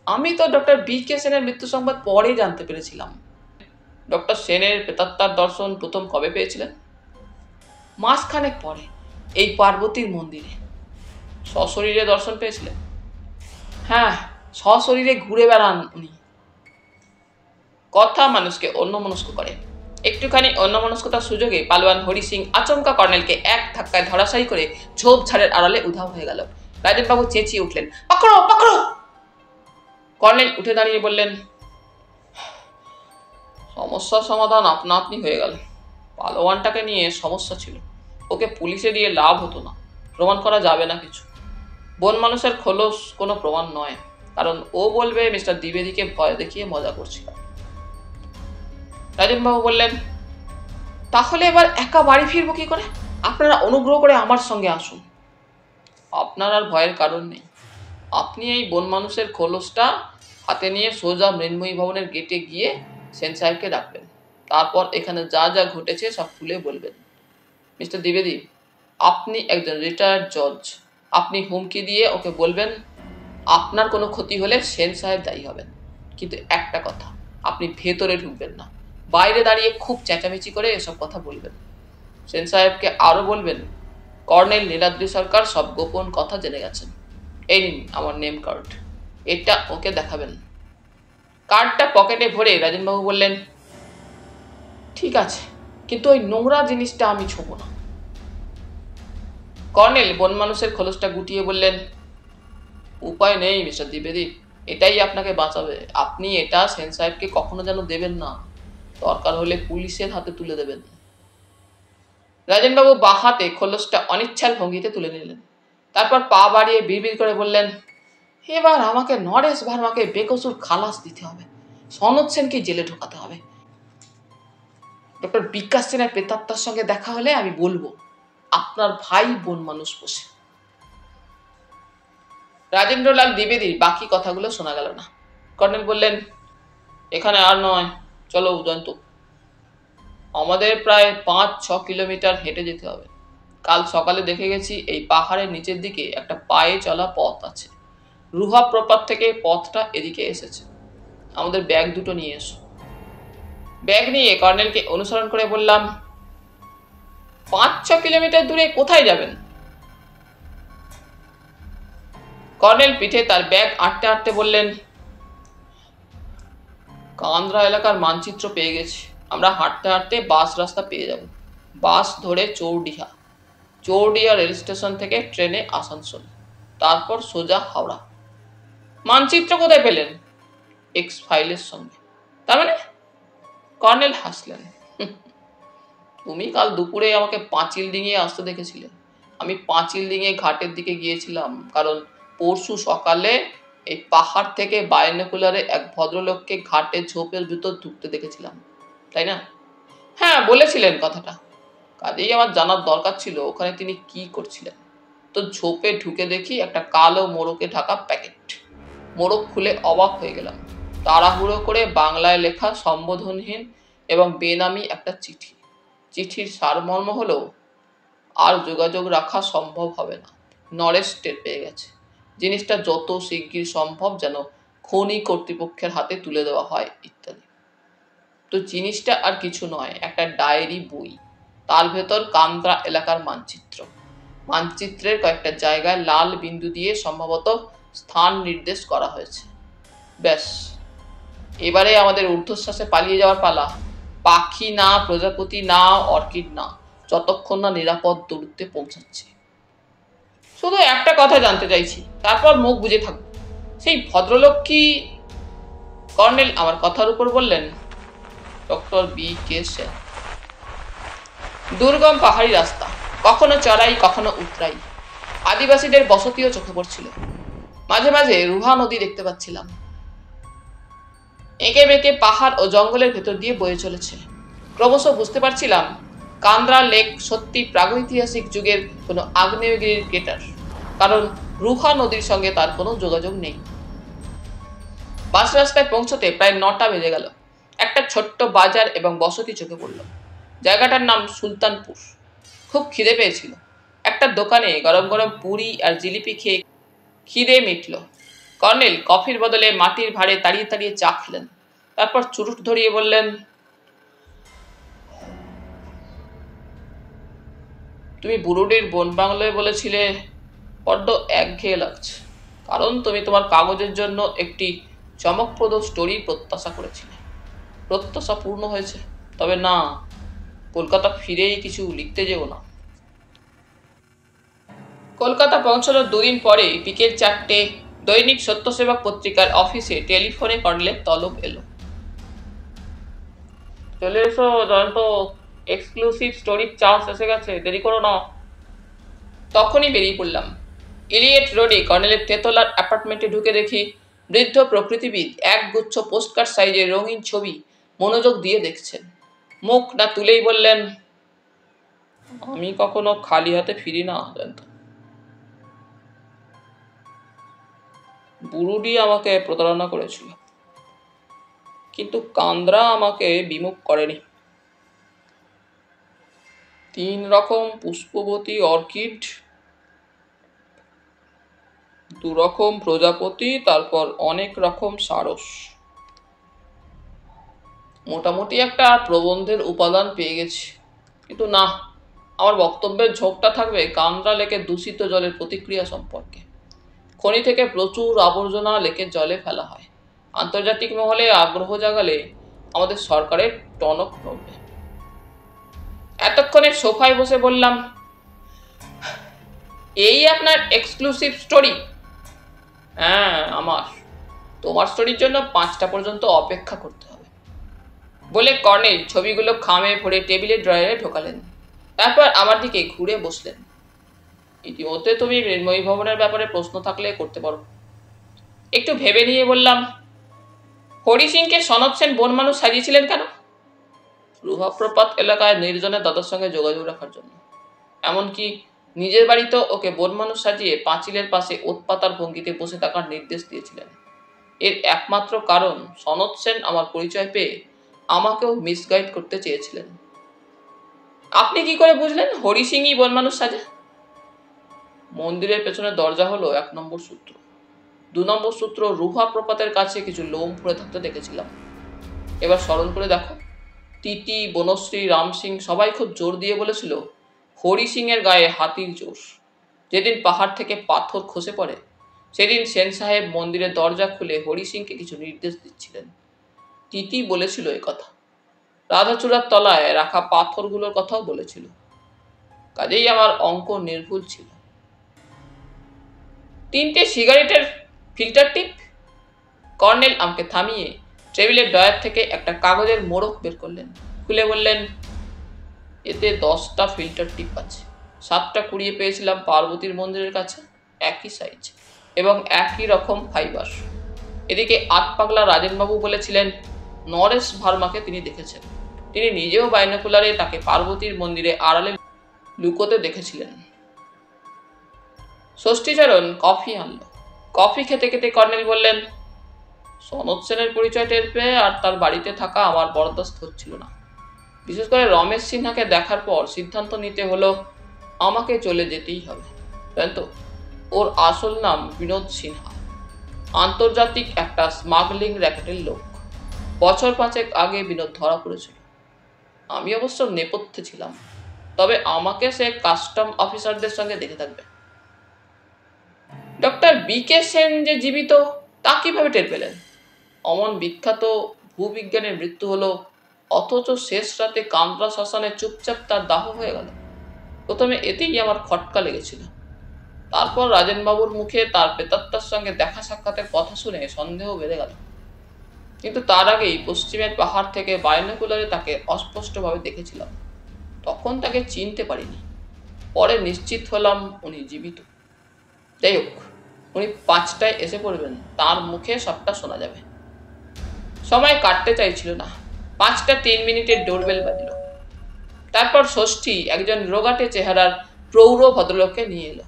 আমি তো ডক্টর বি কে সেনের মৃত্যু সংবাদ পরে জানতে পেরেছিলাম। ডক্টর সেনের প্রেতাত্মার দর্শন প্রথম কবে পেয়েছিলেন? মাসখানেক পরে, এই পার্বতীর মন্দিরে। সশরীরে দর্শন পেয়েছিলেন? হ্যাঁ, সশরীরে ঘুরে বেড়ান উনি। কথা মানুষকে অন্যমনস্ক করে। একটুখানি অন্যমনস্কতার সুযোগে পালোয়ান হরি সিং আচমকা কর্নেলকে এক ধাক্কায় ধরাশায়ী করে ঝোপঝাড়ের আড়ালে উধাও হয়ে গেল। রাজেনবাবু চেঁচিয়ে উঠলেন, পাকড়ো পাকড়ো! কর্নেল উঠে দাঁড়িয়ে বললেন, সমস্যার সমাধান আপনা আপনি হয়ে গেল। পালোয়ানটাকে নিয়ে সমস্যা ছিল, ওকে পুলিশে দিয়ে লাভ হতো না, প্রমাণ করা যাবে না কিছু। বন মানুষের খোলস কোনো প্রমাণ নয়, কারণ ও বলবে মিস্টার দ্বিবেদীকে ভয় দেখিয়ে মজা করছিল। রাজেনবাবু বললেন, তাহলে এবার একা বাড়ি ফিরবো কি করে? আপনারা অনুগ্রহ করে আমার সঙ্গে আসুন। আপনার আর ভয়ের কারণ নেই। আপনি এই বন মানুষের খোলসটা হাতে নিয়ে সোজা মৃন্ময়ী ভবনের গেটে গিয়ে সেন সাহেবকে ডাকবেন। তারপর এখানে যা যা ঘটেছে সব খুলে বলবেন। মিস্টার দ্বিবেদী, আপনি একজন রিটায়ার্ড জজ। আপনি হুমকি দিয়ে ওকে বলবেন আপনার কোনো ক্ষতি হলে সেন সাহেব দায়ী হবেন। কিন্তু একটা কথা, আপনি ভেতরে ঢুকবেন না, বাইরে দাঁড়িয়ে খুব চেঁচামেচি করে এসব কথা বলবেন। সেন সাহেবকে আরও বলবেন কর্নেল নীলাদ্রি সরকার সব গোপন কথা জেনে গেছেন। এই নিন আমার নেম কার্ড, এটা ওকে দেখাবেন। কার্ডটা পকেটে ভরে রাজেনবাবু বললেন, ঠিক আছে, কিন্তু ওই নোংরা জিনিসটা আমি ছোঁব না। কর্নেল বন মানুষের খোলসটা গুটিয়ে বললেন, উপায় নেই মিস্টার দ্বিবেদী, এটাই আপনাকে বাঁচাবে। আপনি এটা সেন সাহেবকে কখনো যেন দেবেন না, দরকার হলে পুলিশের হাতে তুলে দেবেন। রাজেনবাবু বাঁ হাতে খোলসটা অনিচ্ছার ভঙ্গিতে তুলে নিলেন, তারপর পা বাড়িয়ে বিড়বিড় করে বললেন, এবার আমাকে নরেশ ভার্মাকে বেকসুর খালাস দিতে হবে, সনদ সেনকে জেলে ঢোকাতে হবে। ডক্টর বিকাশ সেনের প্রেতাত্মার সঙ্গে দেখা হলে আমি বলবো আপনার ভাই বন মানুষ বসে। রাজেন্দ্রলাল দ্বিবেদীর বাকি কথাগুলো শোনা গেল না। কর্নেল বললেন, এখানে আর নয়, চলো উদয়ন্ত। আমাদের প্রায় 5-6 কিলোমিটার হেঁটে যেতে হবে। কাল সকালে দেখে গেছি এই পাহাড়ের নিচের দিকে একটা পায়ে চলা পথ আছে। রুহা প্রপাত থেকে পথটা এদিকে এসেছে। আমাদের ব্যাগ দুটো নিয়ে এসো। ব্যাগ নিয়ে কর্নেলকে অনুসরণ করে বললাম, 5-6 কিলোমিটার দূরে কোথায় যাবেন? কর্নেল পিঠে তার ব্যাগ আঁটতে আঁটতে বললেন, কান্দ্রা এলাকার মানচিত্র পেয়ে গেছি। আমরা হাঁটতে হাঁটতে বাস রাস্তা পেয়ে যাব। বাস ধরে চৌডিহা। চৌডিয়া রেল স্টেশন থেকে ট্রেনে আসানসোল, তারপর সোজা হাওড়া। মানচিত্র কোথায় পেলেন? এক্স ফাইলের সঙ্গে। তার মানে? কর্নেল হাসলেন। তুমি কাল দুপুরে আমাকে পাঁচিল ডিঙিয়ে আসতে দেখেছিলে। আমি পাঁচিল ডিঙিয়ে ঘাটের দিকে গিয়েছিলাম, কারণ পরশু সকালে এই পাহাড় থেকে বাইনোকুলারে এক ভদ্রলোককে ঘাটের ঝোপের ভিতর ঢুকতে দেখেছিলাম, তাই না? হ্যাঁ, বলেছিলেন কথাটা। কাজেই আমার জানার দরকার ছিল ওখানে তিনি কি করছিলেন। তো ঝোপে ঢুকে দেখি একটা কালো মোড়কে ঢাকা প্যাকেট। মোড়ক খুলে অবাক হয়ে গেলাম। তাড়াহুড়ো করে বাংলায় লেখা সম্বোধনহীন এবং বেনামি একটা চিঠি। চিঠির সারমর্ম হলো, আর যোগাযোগ রাখা সম্ভব হবে না, নরেশ টের পেয়ে গেছে। জিনিসটা যত শিগগির সম্ভব যেন খনি কর্তৃপক্ষের হাতে তুলে দেওয়া হয়, ইত্যাদি। তো জিনিসটা আর কিছু নয়, একটা ডায়েরি বই। তার ভেতর কান্দ্রা এলাকার মানচিত্র। মানচিত্রের কয়েকটা জায়গায় লাল বিন্দু দিয়ে সম্ভবত স্থান নির্দেশ করা হয়েছে। ব্যাস, এবারে আমাদের ঊর্ধ্বশ্বাসে পালিয়ে যাওয়ার পালা। পাখি না, প্রজাপতি না, অর্কিড না, যতক্ষণ না নিরাপদ দূরত্বে পৌঁছাচ্ছে। শুধু একটা কথা জানতে চাইছি, তারপর মুখ বুজে থাকবো। সেই ভদ্রলোক কি? কর্নেল আমার কথার উপর বললেন, ডক্টর বি কে সেন। দুর্গম পাহাড়ি রাস্তা, কখনো চড়াই কখনো উতরাই। আদিবাসীদের বসতিও চোখে পড়ছিল। মাঝে মাঝে রুহা নদী দেখতে পাচ্ছিলাম, এঁকে বেঁকে পাহাড় ও জঙ্গলের ভেতর দিয়ে বয়ে চলেছে। ক্রমশ বুঝতে পারছিলাম কান্দ্রা লেক সত্যি প্রাগৈতিহাসিক যুগের কোনো আগ্নেয়গিরির ক্রেটার, কারণ রুহা নদীর সঙ্গে তার কোনো যোগাযোগ নেই। বাস রাস্তায় পৌঁছতে প্রায় 9টা বেজে গেল। একটা ছোট্ট বাজার এবং বসতি চোখে পড়ল। জায়গাটার নাম সুলতানপুর। খুব খিদে পেয়েছিল। একটা দোকানে গরম গরম পুরি আর জিলিপি খেয়ে খিদে মিটল। কর্নেল কফির বদলে মাটির ভাঁড়ে তাড়িয়ে তাড়িয়ে চা খেলেন। তারপর চুরুট ধরিয়ে বললেন, তুমি বুরুডির বন বাংলোয় বলেছিলে বড্ড একঘেয়ে লাগছে, কারণ তুমি তোমার কাগজের জন্য একটি চমকপ্রদ স্টোরির প্রত্যাশা করেছিলে। প্রত্যাশা পূর্ণ হয়েছে, তবে না, কলকাতা ফিরেই কিছু লিখতে যেও না। কলকাতা পৌঁছানোর 2 দিন পরে বিকেল 4টে দৈনিক সত্যসেবক পত্রিকার অফিসে টেলিফোনে কর্নেলের তলব এলো। চলে এসো জয়ন্ত, এক্সক্লুসিভ স্টোরির চান্স এসে গেছে, দেরি করো না। তখনই বেরিয়ে পড়লাম। ইলিয়েট রোডে কর্নেলের তেতলার অ্যাপার্টমেন্টে ঢুকে দেখি বৃদ্ধ প্রকৃতিবিদ একগুচ্ছ পোস্টকার্ড সাইজের রঙিন ছবি মনোযোগ দিয়ে দেখছেন। মুখ না তুলেই বললেন, আমি কখনো খালি হাতে ফিরি না জয়ন্ত। বুরুডি আমাকে প্রতারণা করেছিল, কিন্তু কান্দ্রা আমাকে বিমুখ করেনি। 3 রকম পুষ্পবতী অর্কিড, 2 রকম প্রজাপতি, তারপর অনেক রকম সারস। মোটামুটি একটা প্রবন্ধের উপাদান পেয়ে গেছি। কিন্তু না, আমার বক্তব্যের ঝোঁকটা থাকবে কান্দ্রা লেকের দূষিত জলের প্রতিক্রিয়া সম্পর্কে। খনি থেকে প্রচুর আবর্জনা লেকের জলে ফেলা হয়। আন্তর্জাতিক মহলে আগ্রহ জাগালে আমাদের সরকারের টনক নড়বে। এতক্ষণে সোফায় বসে বললাম, এই আপনার এক্সক্লুসিভ স্টোরি? হ্যাঁ, আমার। তোমার স্টোরির জন্য 5টা পর্যন্ত অপেক্ষা করতে হবে, বলে কর্নেল ছবিগুলো খামে ভরে টেবিলের ড্রয়ারে ঢোকালেন। তারপর আমার দিকে ঘুরে বসলেন। ইতিমধ্যে তুমি মৃন্ময়ী ভবনের ব্যাপারে প্রশ্ন থাকলে করতে পারো। একটু ভেবে নিয়ে বললাম, হরি সিংকে সনৎ সেন বন মানুষ সাজিয়েছিলেন কেন? রুহাপ্রপাত এলাকায় নির্জনে দাদার সঙ্গে যোগাযোগ রাখার জন্য। এমনকি নিজের বাড়িতেও ওকে বন মানুষ সাজিয়ে পাঁচিলের পাশে ওৎপাতার ভঙ্গিতে বসে থাকার নির্দেশ দিয়েছিলেন। এর একমাত্র কারণ, সনৎ সেন আমার পরিচয় পেয়ে আমাকেও মিসগাইড করতে চেয়েছিলেন। আপনি কি করে বুঝলেন হরি সিংই বন মানুষ সাজে? মন্দিরের পেছনে দরজা হলো 1 নম্বর সূত্র। 2 নম্বর সূত্র রুহা প্রপাতের কাছে কিছু লোম পড়ে থাকতে দেখেছিলাম। এবার স্মরণ করে দেখো, তিতি, বনশ্রী, রাম সিং সবাই খুব জোর দিয়ে বলেছিল হরি সিং এর গায়ে হাতির জোর। যেদিন পাহাড় থেকে পাথর খসে পড়ে সেদিন সেন সাহেব মন্দিরের দরজা খুলে হরি সিংকে কিছু নির্দেশ দিচ্ছিলেন। তিতি বলেছিল এ কথা। রাধাচূড়ার তলায় রাখা পাথরগুলোর কথাও বলেছিল। কাজেই আমার অঙ্ক নির্ভুল ছিল। 3টে সিগারেটের ফিল্টার টিপ। কর্নেল আমাকে থামিয়ে টেবিলের ডয়ার থেকে একটা কাগজের মোড়ক বের করলেন, খুলে বললেন, এতে 10টা ফিল্টার টিপ আছে। 7টা কুড়িয়ে পেয়েছিলাম পার্বতীর মন্দিরের কাছে, একই সাইজ এবং একই রকম ফাইবার। এদিকে আতপাগলা রাজেনবাবু বলেছিলেন নরেশ ভার্মাকে তিনি দেখেছেন। তিনি নিজেও বাইনোকুলারে তাকে পার্বতীর মন্দিরে আড়ালে লুকোতে দেখেছিলেন। ষষ্ঠীচরণ কফি আনলো। কফি খেতে খেতে কর্নেল বললেন, সনৎ সেনের পরিচয় টের পেয়ে আর তার বাড়িতে থাকা আমার বরদাস্ত হচ্ছিল না। বিশেষ করে রমেশ সিনহাকে দেখার পর সিদ্ধান্ত নিতে হলো আমাকে চলে যেতেই হবে। জানেন তো, ওর আসল নাম বিনোদ সিনহা, আন্তর্জাতিক একটা স্মাগলিং র্যাকেটের লোক। বছর 5 আগে বিনোদ ধরা পড়েছিল। আমি অবশ্য নেপথ্যে ছিলাম, তবে আমাকে সে কাস্টম অফিসারদের সঙ্গে দেখে থাকবে। Doctor BK. সেন যে জীবিত তা কিভাবে টের পেলেন? অমন বিখ্যাত ভূবিজ্ঞানের মৃত্যু হলো, অথচ শেষ রাতে কান্দ্রা শ্মশানে চুপচাপ তার দাহ হয়ে গেল। প্রথমে এতেই আমার খটকা লেগেছিল। তারপর রাজেনবাবুর মুখে তার প্রেতাত্মার সঙ্গে দেখা সাক্ষাতের কথা শুনে সন্দেহ বেড়ে গেল। কিন্তু তার আগেই পশ্চিমের পাহাড় থেকে বাইনোকুলারে তাকে অস্পষ্টভাবে দেখেছিলাম। তখন তাকে চিনতে পারিনি। পরে নিশ্চিত হলাম উনি জীবিত। যাই হোক, উনি 5টায় এসে পড়বেন, তার মুখে সবটা শোনা যাবে। সময় কাটতে চাইছিল না। 5টা 3 মিনিটের ডোরবেল বাজল। তারপর ষষ্ঠী একজন রোগাটে চেহারার প্রৌঢ় ভদ্রলোককে নিয়ে এলো।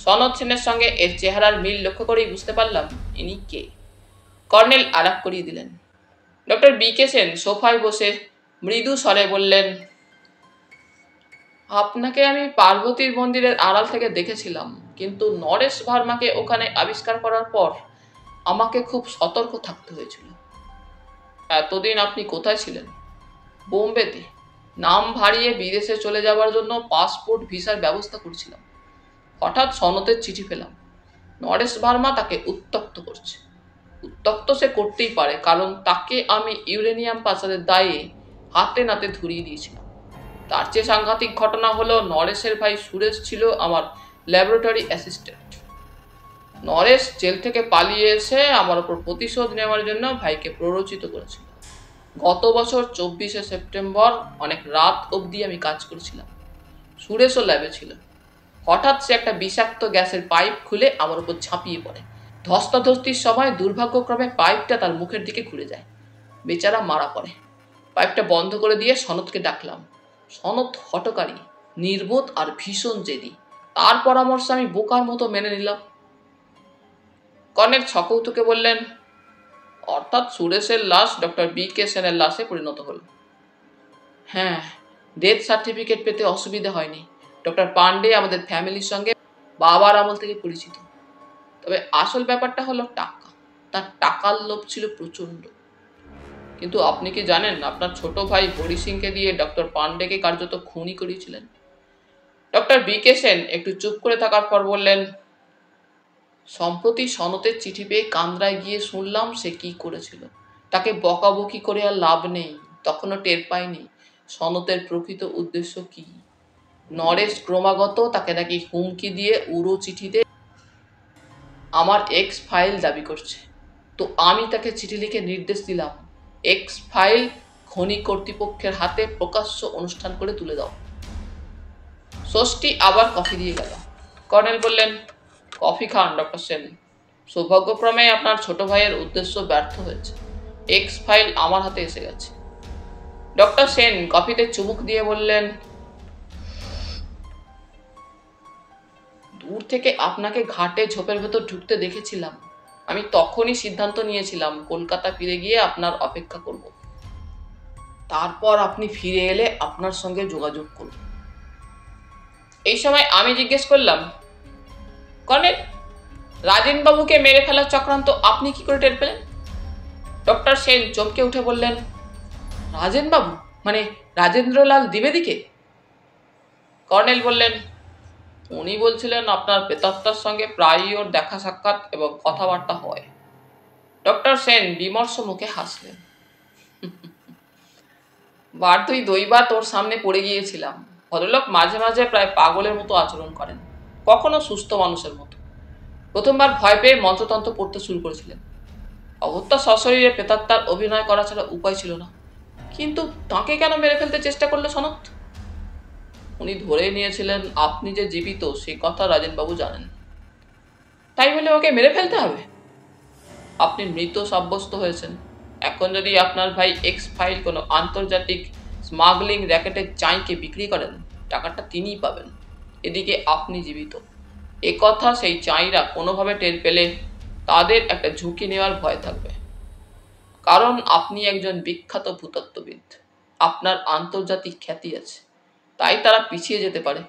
সনৎ সেনের সঙ্গে এর চেহারার মিল লক্ষ্য করেই বুঝতে পারলাম ইনি কে। কর্নেল আলাপ করিয়ে দিলেন। Doctor BK. সেন সোফায় বসে মৃদু স্বরে বললেন, আপনাকে আমি পার্বতীর মন্দিরের আড়াল থেকে দেখেছিলাম, কিন্তু নরেশ ভার্মাকে ওখানে আবিষ্কার করার পর আমাকে খুব সতর্ক থাকতে হয়েছিল। এতদিন আপনি কোথায় ছিলেন? বোম্বেতে। নাম ভারিয়ে বিদেশে চলে যাওয়ার জন্য পাসপোর্ট ভিসার ব্যবস্থা করছিলাম। হঠাৎ সনতের চিঠি পেলাম। নরেশ ভার্মা তাকে উত্ত্যক্ত করছে। উত্ত্যক্ত সে করতেই পারে, কারণ তাকে আমি ইউরেনিয়াম পাচারের দায়ে হাতে নাতে ধরিয়ে দিয়েছিলাম। তার চেয়ে সাংঘাতিক ঘটনা হলো, নরেশের ভাই সুরেশ ছিল আমার ল্যাবরেটরি অ্যাসিস্ট্যান্ট। নরেশ জেল থেকে পালিয়ে এসে আমার উপর প্রতিশোধ নেওয়ার জন্য ভাইকে প্ররোচিত করেছিল। গত বছর 24শে সেপ্টেম্বর অনেক রাত অবধি আমি কাজ করেছিলাম। সুরেশও ল্যাবে ছিল। হঠাৎ সে একটা বিষাক্ত গ্যাসের পাইপ খুলে আমার উপর ঝাঁপিয়ে পড়ে। ধস্তাধস্তির সময় দুর্ভাগ্যক্রমে পাইপটা তার মুখের দিকে ঘুরে যায়। বেচারা মারা পড়ে। পাইপটা বন্ধ করে দিয়ে সনৎকে ডাকলাম। সনৎ হঠকারী, নির্বোধ আর ভীষণ জেদি। তার পরামর্শ আমি বোকার মতো মেনে নিলাম। কর্নেল ছকৌতুকে বললেন, অর্থাৎ সুরেশের লাশ ডক্টর বি.কে. সেনের লাশে পরিণত হল? হ্যাঁ, ডেথ সার্টিফিকেট পেতে অসুবিধা হয়নি। ডক্টর পান্ডে আমাদের ফ্যামিলির সঙ্গে বাবার আমল থেকে পরিচিত। তবে আসল ব্যাপারটা হলো টাকা। তার টাকার লোভ ছিল প্রচণ্ড। কিন্তু আপনি কি জানেন, আপনার ছোট ভাই হরি সিংকে দিয়ে ডক্টর পান্ডেকে কার্যত খুনই করিয়েছিলেন? Doctor BK. সেন একটু চুপ করে থাকার পর বললেন, সম্প্রতি সনতের চিঠি পেয়ে কান্দ্রায় গিয়ে শুনলাম সে কি করেছিল। তাকে বকাবকি করে আর লাভ নেই। তখনও টের পাইনি সনতের প্রকৃত উদ্দেশ্য কি। নরেশ ক্রমাগত তাকে নাকি হুমকি দিয়ে উড়ো চিঠিতে আমার এক্স ফাইল দাবি করছে। তো আমি তাকে চিঠি লিখে নির্দেশ দিলাম, এক্স ফাইল খনি কর্তৃপক্ষের হাতে প্রকাশ্য অনুষ্ঠান করে তুলে দাও। ষষ্ঠী আবার কফি দিয়ে গেল। কর্নেল বললেন, কফি খান ডক্টর সেন। সৌভাগ্যক্রমে আপনার ছোট ভাইয়ের উদ্দেশ্য ব্যর্থ হয়েছে। এক্স ফাইল আমার হাতে এসে গেছে। ডক্টর সেন কফিতে চুমুক দিয়ে বললেন, দূর থেকে আপনাকে ঘাটে ঝোপের ভেতর ঢুকতে দেখেছিলাম। আমি তখনই সিদ্ধান্ত নিয়েছিলাম কলকাতা ফিরে গিয়ে আপনার অপেক্ষা করব। তারপর আপনি ফিরে এলে আপনার সঙ্গে যোগাযোগ করব। এই সময় আমি জিজ্ঞেস করলাম, কর্নেল, রাজেনবাবুকে মেরে ফেলার চক্রান্ত আপনি কি করে টের পেলেন? ডক্টর সেন চমকে উঠে বললেন, রাজেনবাবু মানে রাজেন্দ্রলাল দ্বিবেদীকে? কর্নেল বললেন, উনি বলছিলেন আপনার প্রেতাত্মার সঙ্গে প্রায়ই ওর দেখা সাক্ষাৎ এবং কথাবার্তা হয়। ডক্টর সেন বিমর্ষ মুখে হাসলেন। বার দুই দৈবাত ওর সামনে পড়ে গিয়েছিলাম। ভদ্রলোক মাঝে মাঝে প্রায় পাগলের মতো আচরণ করেন, কখনো সুস্থ মানুষের মতো। প্রথমবার ভয় পেয়ে মন্ত্রতন্ত্র পড়তে শুরু করেছিলেন। অগত্যা সশরীরে প্রেতাত্মার অভিনয় করা ছাড়া উপায় ছিল না। কিন্তু তাকে কেন মেরে ফেলতে চেষ্টা করলো সনত? উনি ধরে নিয়েছিলেন আপনি যে জীবিত সে কথা রাজেনবাবু জানেন, তাই বলে ওকে মেরে ফেলতে হবে? আপনি মৃত সাব্যস্ত হয়েছেন। এখন যদি আপনার ভাই এক্স ফাইল কোনো আন্তর্জাতিক স্মাগলিং র্যাকেটের চাইকে বিক্রি করেন, টাকাটা তিনিই পাবেন। এদিকে আপনি জীবিত। এ কথা সেই চাইরা কোনোভাবে টের পেলে তাদের একটা ঝুঁকি নেওয়ার ভয় থাকবে, কারণ আপনি একজন বিখ্যাত ভূতত্ত্ববিদ, আপনার আন্তর্জাতিক খ্যাতি আছে, তাই তারা পিছিয়ে যেতে পারে।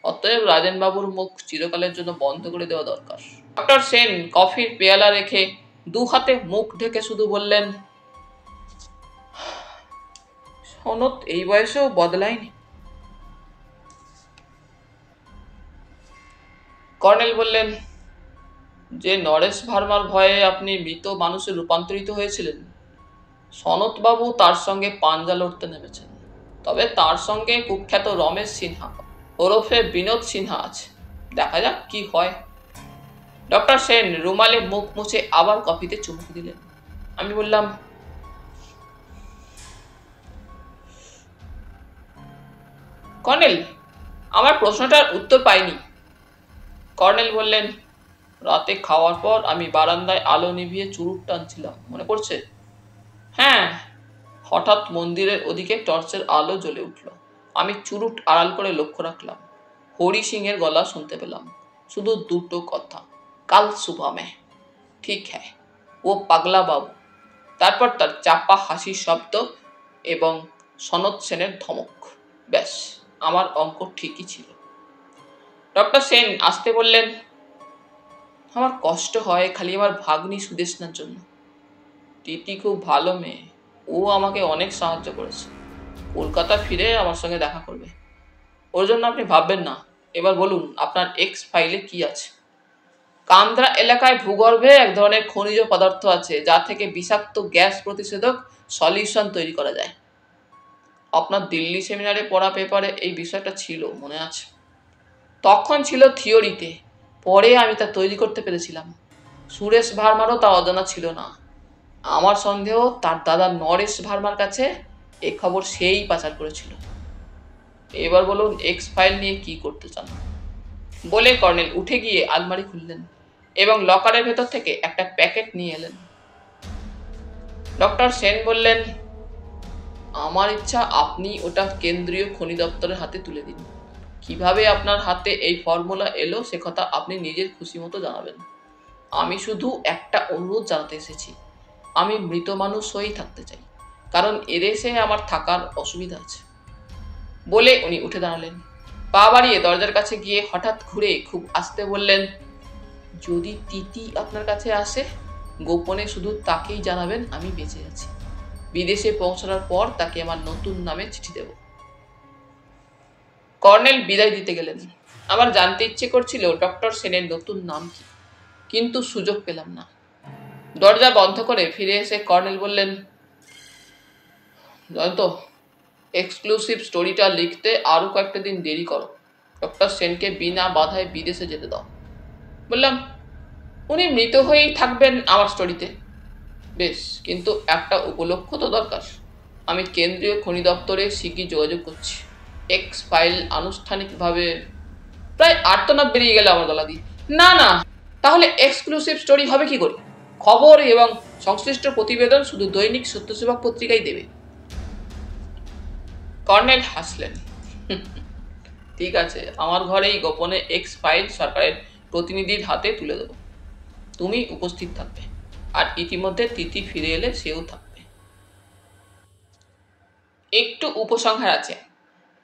অতএব রাজেনবাবুর মুখ চিরকালের জন্য বন্ধ করে দেওয়া দরকার। ডক্টর সেন কফির পেয়ালা রেখে দু হাতে মুখ ঢেকে শুধু বললেন, সনত এই বয়সেও বদলায়নি। কর্নেল বললেন, যে নরেশ ভার্মার ভয়ে আপনি মৃত মানুষে রূপান্তরিত হয়েছিলেন, সনতবাবু তার সঙ্গে পাঞ্জা লড়তে নেমেছেন। তবে তার সঙ্গে কুখ্যাত রমেশ সিনহা ওরফে বিনোদ সিনহা আছে। দেখা যাক কি হয়। ডক্টর সেন রুমালে মুখ মুছে আবার কফিতে চুমুক দিলেন। আমি বললাম, কর্নেল, আমার প্রশ্নটার উত্তর পাইনি। কর্নেল বললেন, রাতে খাওয়ার পর আমি বারান্দায় আলো নিভিয়ে চুরুট টানছিলাম, মনে পড়ছে? হ্যাঁ। হঠাৎ মন্দিরের ওদিকে টর্চের আলো জ্বলে উঠল। আমি চুরুট আড়াল করে লক্ষ্য রাখলাম। হরি সিংয়ের গলা শুনতে পেলাম, শুধু দুটো কথা, কাল সুবহ মে। ঠিক হ্যাঁ, ও পাগলা বাবু। তারপর তার চাপা হাসির শব্দ এবং সনত সেনের ধমক। ব্যাস, আমার অঙ্ক ঠিকই ছিল। ডক্টর সেন আসতে বললেন, আমার কষ্ট হয় খালি আমার ভাগ্নি সুদেষ্ণার জন্য। তিতি খুব ভালো মেয়ে, ও আমাকে অনেক সাহায্য করেছে। কলকাতা ফিরে আমার সঙ্গে দেখা করবে। ওর জন্য আপনি ভাববেন না। এবার বলুন, আপনার এক্স ফাইলে কি আছে? কান্দ্রা এলাকায় ভূগর্ভে এক ধরনের খনিজ পদার্থ আছে যা থেকে বিষাক্ত গ্যাস প্রতিষেধক সলিউশন তৈরি করা যায়। আপনার দিল্লি সেমিনারে পড়া পেপারে এই বিষয়টা ছিল, মনে আছে? তখন ছিল থিওরিতে, পরে আমি তা তৈরি করতে পেরেছিলাম। সুরেশ ভার্মারও তা অজানা ছিল না। আমার সন্দেহ তার দাদা নরেশ ভার্মার কাছে এ খবর সেই পাচার করেছিল। এবার বলুন, এক্স ফাইল নিয়ে কি করতে চান? বলে কর্নেল উঠে গিয়ে আলমারি খুললেন এবং লকারের ভেতর থেকে একটা প্যাকেট নিয়ে এলেন। ডক্টর সেন বললেন, আমার ইচ্ছা আপনি ওটা কেন্দ্রীয় খনি দপ্তরের হাতে তুলে দিন। কিভাবে আপনার হাতে এই ফর্মুলা এলো সে কথা আপনি নিজের খুশি মতো জানাবেন। আমি শুধু একটা অনুরোধ জানাতে এসেছি, আমি মৃত মানুষ হয়েই থাকতে চাই, কারণ এদেশে আমার থাকার অসুবিধা আছে। বলে উনি উঠে দাঁড়ালেন। পা বাড়িয়ে দরজার কাছে গিয়ে হঠাৎ ঘুরে খুব আস্তে বললেন, যদি তিতি আপনার কাছে আসে, গোপনে শুধু তাকেই জানাবেন আমি বেঁচে আছি। বিদেশে পৌঁছানোর পর তাকে আমার নতুন নামে চিঠি দেব। কর্নেল বিদায় দিতে গেলেন। আমার জানতে ইচ্ছে করছিল ডক্টর সেনের নতুন নাম কি, কিন্তু সুযোগ পেলাম না। দরজা বন্ধ করে ফিরে এসে কর্নেল বললেন, জানো তো, এক্সক্লুসিভ স্টোরিটা লিখতে আরো কয়েকটা দিন দেরি করো। ডক্টর সেনকে বিনা বাধায় বিদেশে যেতে দাও। বললাম, উনি মৃত হয়েই থাকবেন আমার স্টোরিতে? বেশ, কিন্তু একটা উপলক্ষ তো দরকার। আমি কেন্দ্রীয় খনি দপ্তরে শিগগির যোগাযোগ করছি। এক্স ফাইল আনুষ্ঠানিকভাবে প্রায় আর্তনাদ বেরিয়ে গেল আমার গলা দিয়ে। না না, তাহলে এক্সক্লুসিভ স্টোরি হবে কি করে? খবর এবং সংশ্লিষ্ট প্রতিবেদন শুধু দৈনিক সত্যসেবক পত্রিকায় দেবে। কর্নেল হাসলেন। ঠিক আছে, আমার ঘরেই গোপনে এক্স ফাইল সরকারের প্রতিনিধির হাতে তুলে দেবো। তুমি উপস্থিত থাকবে, আর ইতিমধ্যে তিথি ফিরে এলে সেও থাকবে। একটু উপসংহার আছে।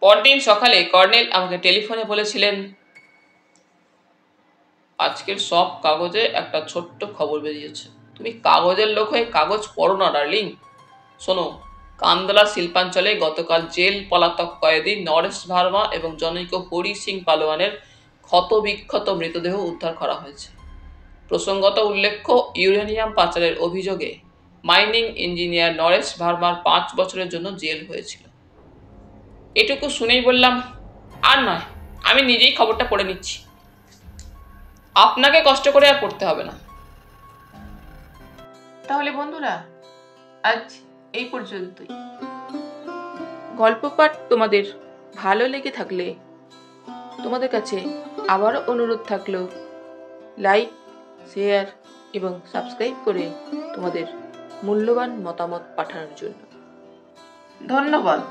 পরদিন সকালে কর্নেল আমাকে টেলিফোনে বলেছিলেন, আজকের সব কাগজে একটা ছোট্ট খবর বেরিয়েছে। তুমি কাগজের লোক হয়ে কাগজ পড়ো না ডার্লিং। শোনো, কান্দলা শিল্পাঞ্চলে গতকাল জেল পলাতক কয়েদি নরেশ ভার্মা এবং জনৈক হরি সিং পালোয়ানের ক্ষতবিক্ষত মৃতদেহ উদ্ধার করা হয়েছে। প্রসঙ্গত উল্লেখ্য, ইউরেনিয়াম পাচারের অভিযোগে মাইনিং ইঞ্জিনিয়ার নরেশ ভার্মার 5 বছরের জন্য জেল হয়েছিল। এটুকু শুনেই বললাম, আর নয়, আমি নিজেই খবরটা পড়ে নিচ্ছি, আপনাকে কষ্ট করে আর পড়তে হবে না। তাহলে বন্ধুরা, আজ এই পর্যন্তই। গল্প পাঠ তোমাদের ভালো লেগে থাকলে তোমাদের কাছে আবারও অনুরোধ থাকলো, লাইক, শেয়ার এবং সাবস্ক্রাইব করে তোমাদের মূল্যবান মতামত পাঠানোর জন্য। ধন্যবাদ।